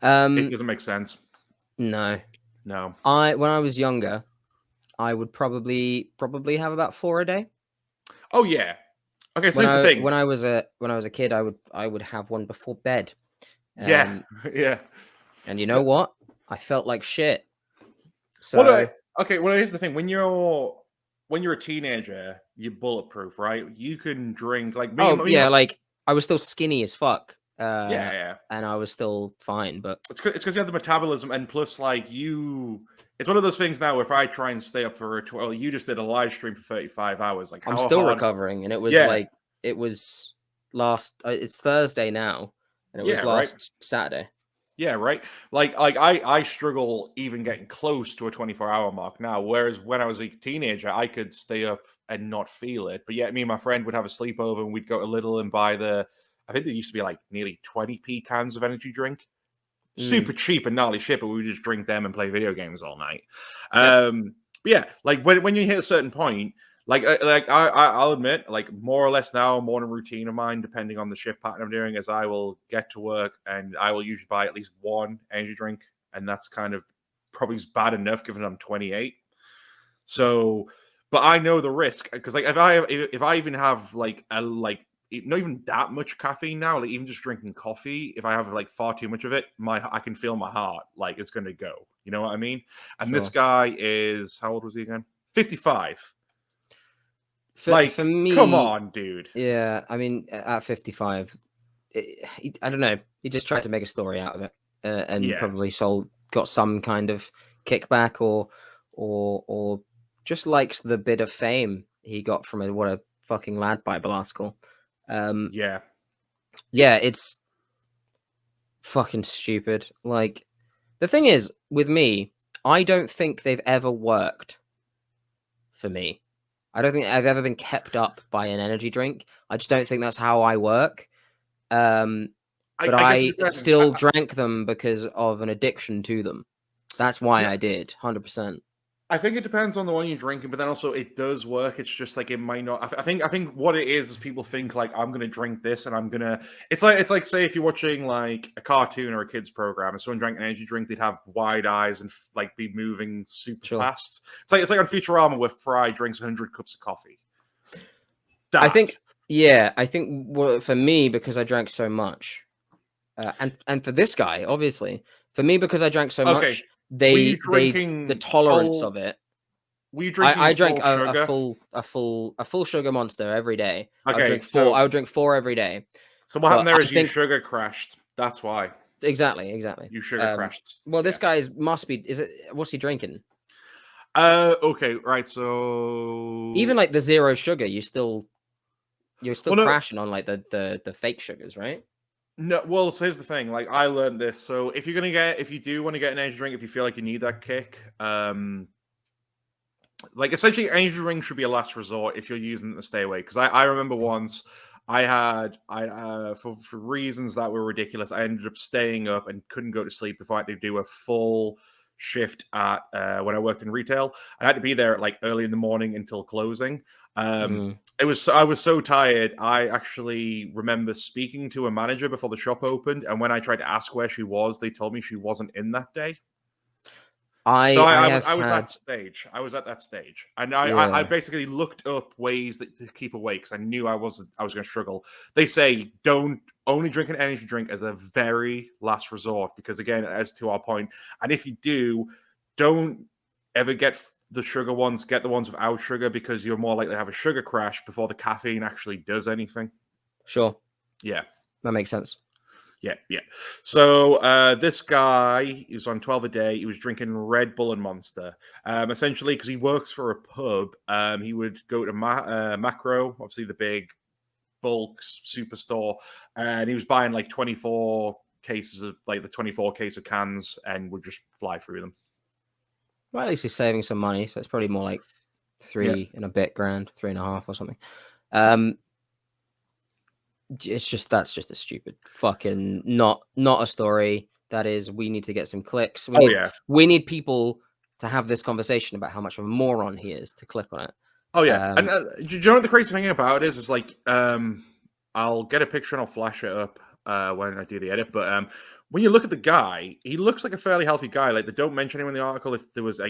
It doesn't make sense. No. When I was younger, I would probably have about 4 a day. Oh yeah. Okay, so here's the thing. When I was a kid, I would have one before bed. Yeah. And you know what? I felt like shit. So here's the thing. When you're a teenager, you're bulletproof, right? You can drink like me. Like I was still skinny as fuck. And I was still fine, but it's because you have the metabolism, and plus, like it's one of those things now where if I try and stay up for you just did a live stream for 35 hours. Like I'm still recovering, and it was it's Thursday now, and it was last Saturday. Yeah, right. Like I struggle even getting close to a 24-hour mark now. Whereas when I was a teenager, I could stay up and not feel it. But me and my friend would have a sleepover, and we'd go to Lidl and buy I think there used to be like nearly 20p cans of energy drink. Super cheap and gnarly shit, but we would just drink them and play video games all night. But like when you hit a certain point, I'll admit, like more or less now, a morning routine of mine, depending on the shift pattern I'm doing, is I will get to work and I will usually buy at least one energy drink, and that's kind of probably bad enough given I'm 28. So, but I know the risk because like if I even have like not even that much caffeine now, like even just drinking coffee, if I have like far too much of it, I can feel my heart like it's gonna go. You know what I mean? And this guy is, how old was he again? 55. For me, come on, dude. Yeah, I mean, at 55, I don't know. He just tried to make a story out of it, and probably got some kind of kickback, or just likes the bit of fame he got from it. What a fucking lad Bible article. Yeah, it's fucking stupid. Like, the thing is, with me, I don't think they've ever worked for me. I don't think I've ever been kept up by an energy drink. I just don't think that's how I work. But I still drank them because of an addiction to them. That's why I did, 100%. I think it depends on the one you're drinking, but then also it does work. It's just like it might not. I think what it is people think like I'm gonna drink this and I'm gonna. It's like say if you're watching like a cartoon or a kids program and someone drank an energy drink, they'd have wide eyes and like be moving super fast. It's like on Futurama where Fry drinks 100 cups of coffee. I think for me, because I drank so much, and for this guy, obviously, for me because I drank so much. The tolerance of it. Were you drinking? I drank a full sugar monster every day. Okay, I would drink 4 every day. So what happened there is you sugar crashed. That's why. Exactly. You sugar crashed. Well, this guy must be. What's he drinking? Okay, right. So even like the 0 sugar, you're still crashing on like the fake sugars, right? No, well, so here's the thing. Like, I learned this. So if you do want to get an energy drink, if you feel like you need that kick, like essentially, energy drink should be a last resort if you're using it to stay awake. Because I remember once for reasons that were ridiculous, I ended up staying up and couldn't go to sleep before I had to do a full shift at when I worked in retail. I had to be there at like early in the morning until closing. I was so tired. I actually remember speaking to a manager before the shop opened, and when I tried to ask where she was, they told me she wasn't in that day. I was at that stage, and I basically looked up ways to keep awake because I knew I was going to struggle. They say don't only drink an energy drink as a very last resort because, again, as to our point, and if you do, don't ever get the sugar ones. Get the ones without sugar because you're more likely to have a sugar crash before the caffeine actually does anything. Sure. Yeah, that makes sense. Yeah. So this guy is on 12 a day. He was drinking Red Bull and Monster. Essentially, because he works for a pub, he would go to Macro, obviously the big bulk superstore, and he was buying like 24 cases of like the 24 case of cans and would just fly through them. Well, at least he's saving some money, so it's probably more like 3 and a bit grand, 3.5 or something. That's just a stupid fucking not a story. That is, we need to get some clicks. We need people to have this conversation about how much of a moron he is to click on it. Oh yeah, and do you know what the crazy thing about it is like I'll get a picture and I'll flash it up when I do the edit. But when you look at the guy, he looks like a fairly healthy guy. Like they don't mention him in the article if there was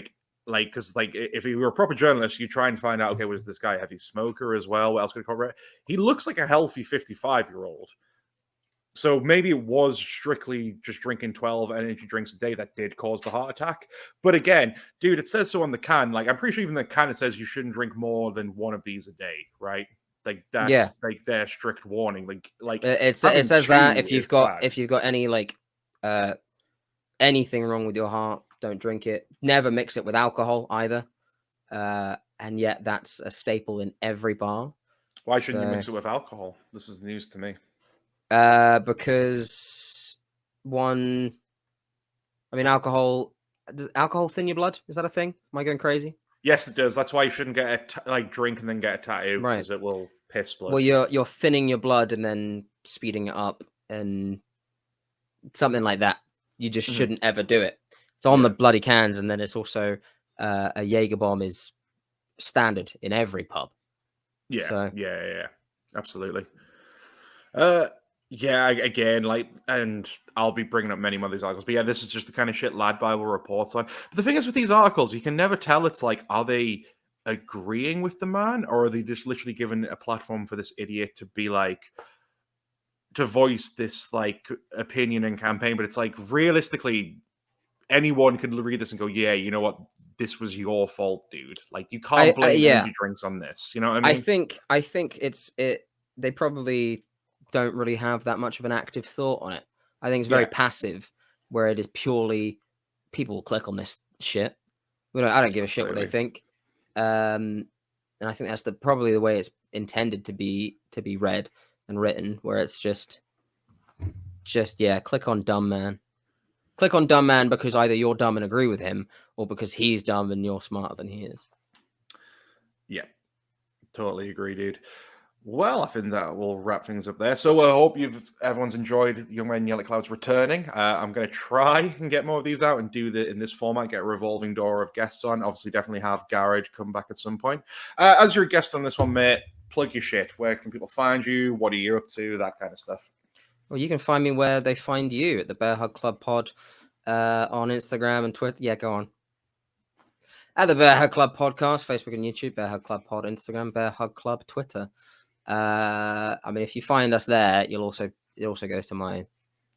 because if he were a proper journalist, you try and find out, okay, was this guy a heavy smoker as well? What else could he cover it? He looks like a healthy 55-year-old. So maybe it was strictly just drinking 12 energy drinks a day that did cause the heart attack. But again, dude, it says so on the can. Like I'm pretty sure even the can it says you shouldn't drink more than one of these a day, right? Like that's like their strict warning. Like it says that if you've got any like anything wrong with your heart, don't drink it. Never mix it with alcohol either. And yet that's a staple in every bar. Why shouldn't you mix it with alcohol? This is news to me. Because alcohol. Does alcohol thin your blood? Is that a thing? Am I going crazy? Yes, it does. That's why you shouldn't get drink and then get a tattoo, right? Because it will piss blood. Well, you're thinning your blood and then speeding it up and something like that. You just shouldn't ever do it. It's on the bloody cans, and then it's also a Jaeger bomb is standard in every pub. Yeah, yeah, absolutely. Yeah, again, like, and I'll be bringing up many more of these articles, but yeah, this is just the kind of shit Lad Bible reports on. But the thing is with these articles, you can never tell. It's like, are they agreeing with the man, or are they just literally given a platform for this idiot to be like, to voice this like opinion and campaign? But it's like, realistically, anyone can read this and go, yeah, you know what, this was your fault, dude. Like, you can't blame energy drinks on this. You know what I mean? I think they probably don't really have that much of an active thought on it. I think it's very passive, where it is purely people will click on this shit. I don't give a shit what they think. And I think that's probably the way it's intended to be read and written, where it's just click on dumb man. Click on dumb man because either you're dumb and agree with him, or because he's dumb and you're smarter than he is. Yeah, totally agree, dude. Well, I think that will wrap things up there. So I hope everyone's enjoyed Young Men Yell at Clouds returning. I'm going to try and get more of these out and do in this format, get a revolving door of guests on. Obviously, definitely have Garage come back at some point. As you're a guest on this one, mate, plug your shit. Where can people find you? What are you up to? That kind of stuff. Well, you can find me where they find you, at the Bear Hug Club Pod on Instagram and Twitter. Yeah, go on. At the Bear Hug Club Podcast, Facebook and YouTube, Bear Hug Club Pod, Instagram, Bear Hug Club, Twitter. I mean, if you find us there, it also goes to my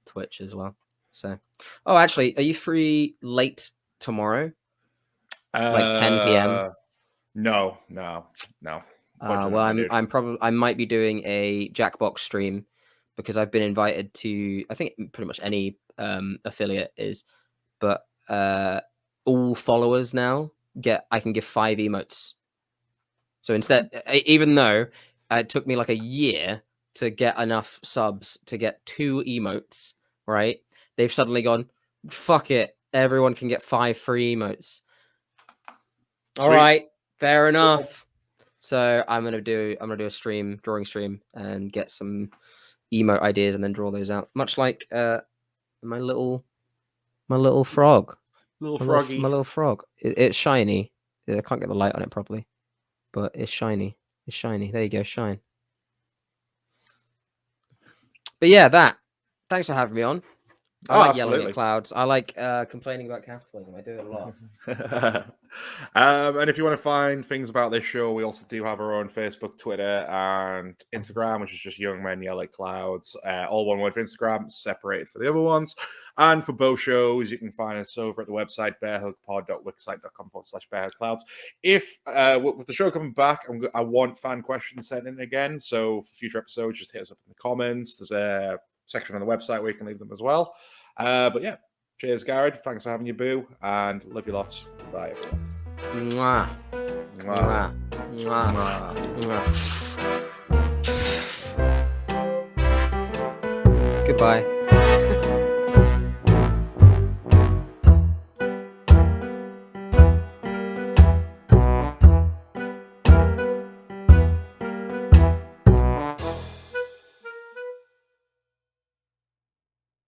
Twitch as well. So, actually, are you free late tomorrow? Like 10 p.m. No. Well, I might be doing a Jackbox stream because I've been invited to. I think pretty much any affiliate is, but all followers now I can give 5 emotes. So instead, even though it took me like a year to get enough subs to get 2 emotes, right? They've suddenly gone, fuck it, everyone can get 5 free emotes. Sweet. All right, fair enough. So I'm gonna do a drawing stream, and get some emote ideas, and then draw those out. Much like my little frog, my little frog. It's shiny. I can't get the light on it properly, but it's shiny. It's shiny. There you go, shine. But yeah, thanks for having me on. I like yelling at clouds. I like complaining about capitalism. I do it a lot. And if you want to find things about this show, we also do have our own Facebook, Twitter, and Instagram, which is just Young Men Yell at Clouds. All one word for Instagram, separated for the other ones. And for both shows, you can find us over at the website, bearhugpod.wixsite.com/bearhugclouds. If with the show coming back, I want fan questions sent in again. So for future episodes, just hit us up in the comments. There's a section on the website where you can leave them as well. But yeah, cheers, Garrett. Thanks for having you, boo, and love you lots. Bye, everyone. Mwah. Mwah. Mwah. Mwah. Mwah. Goodbye.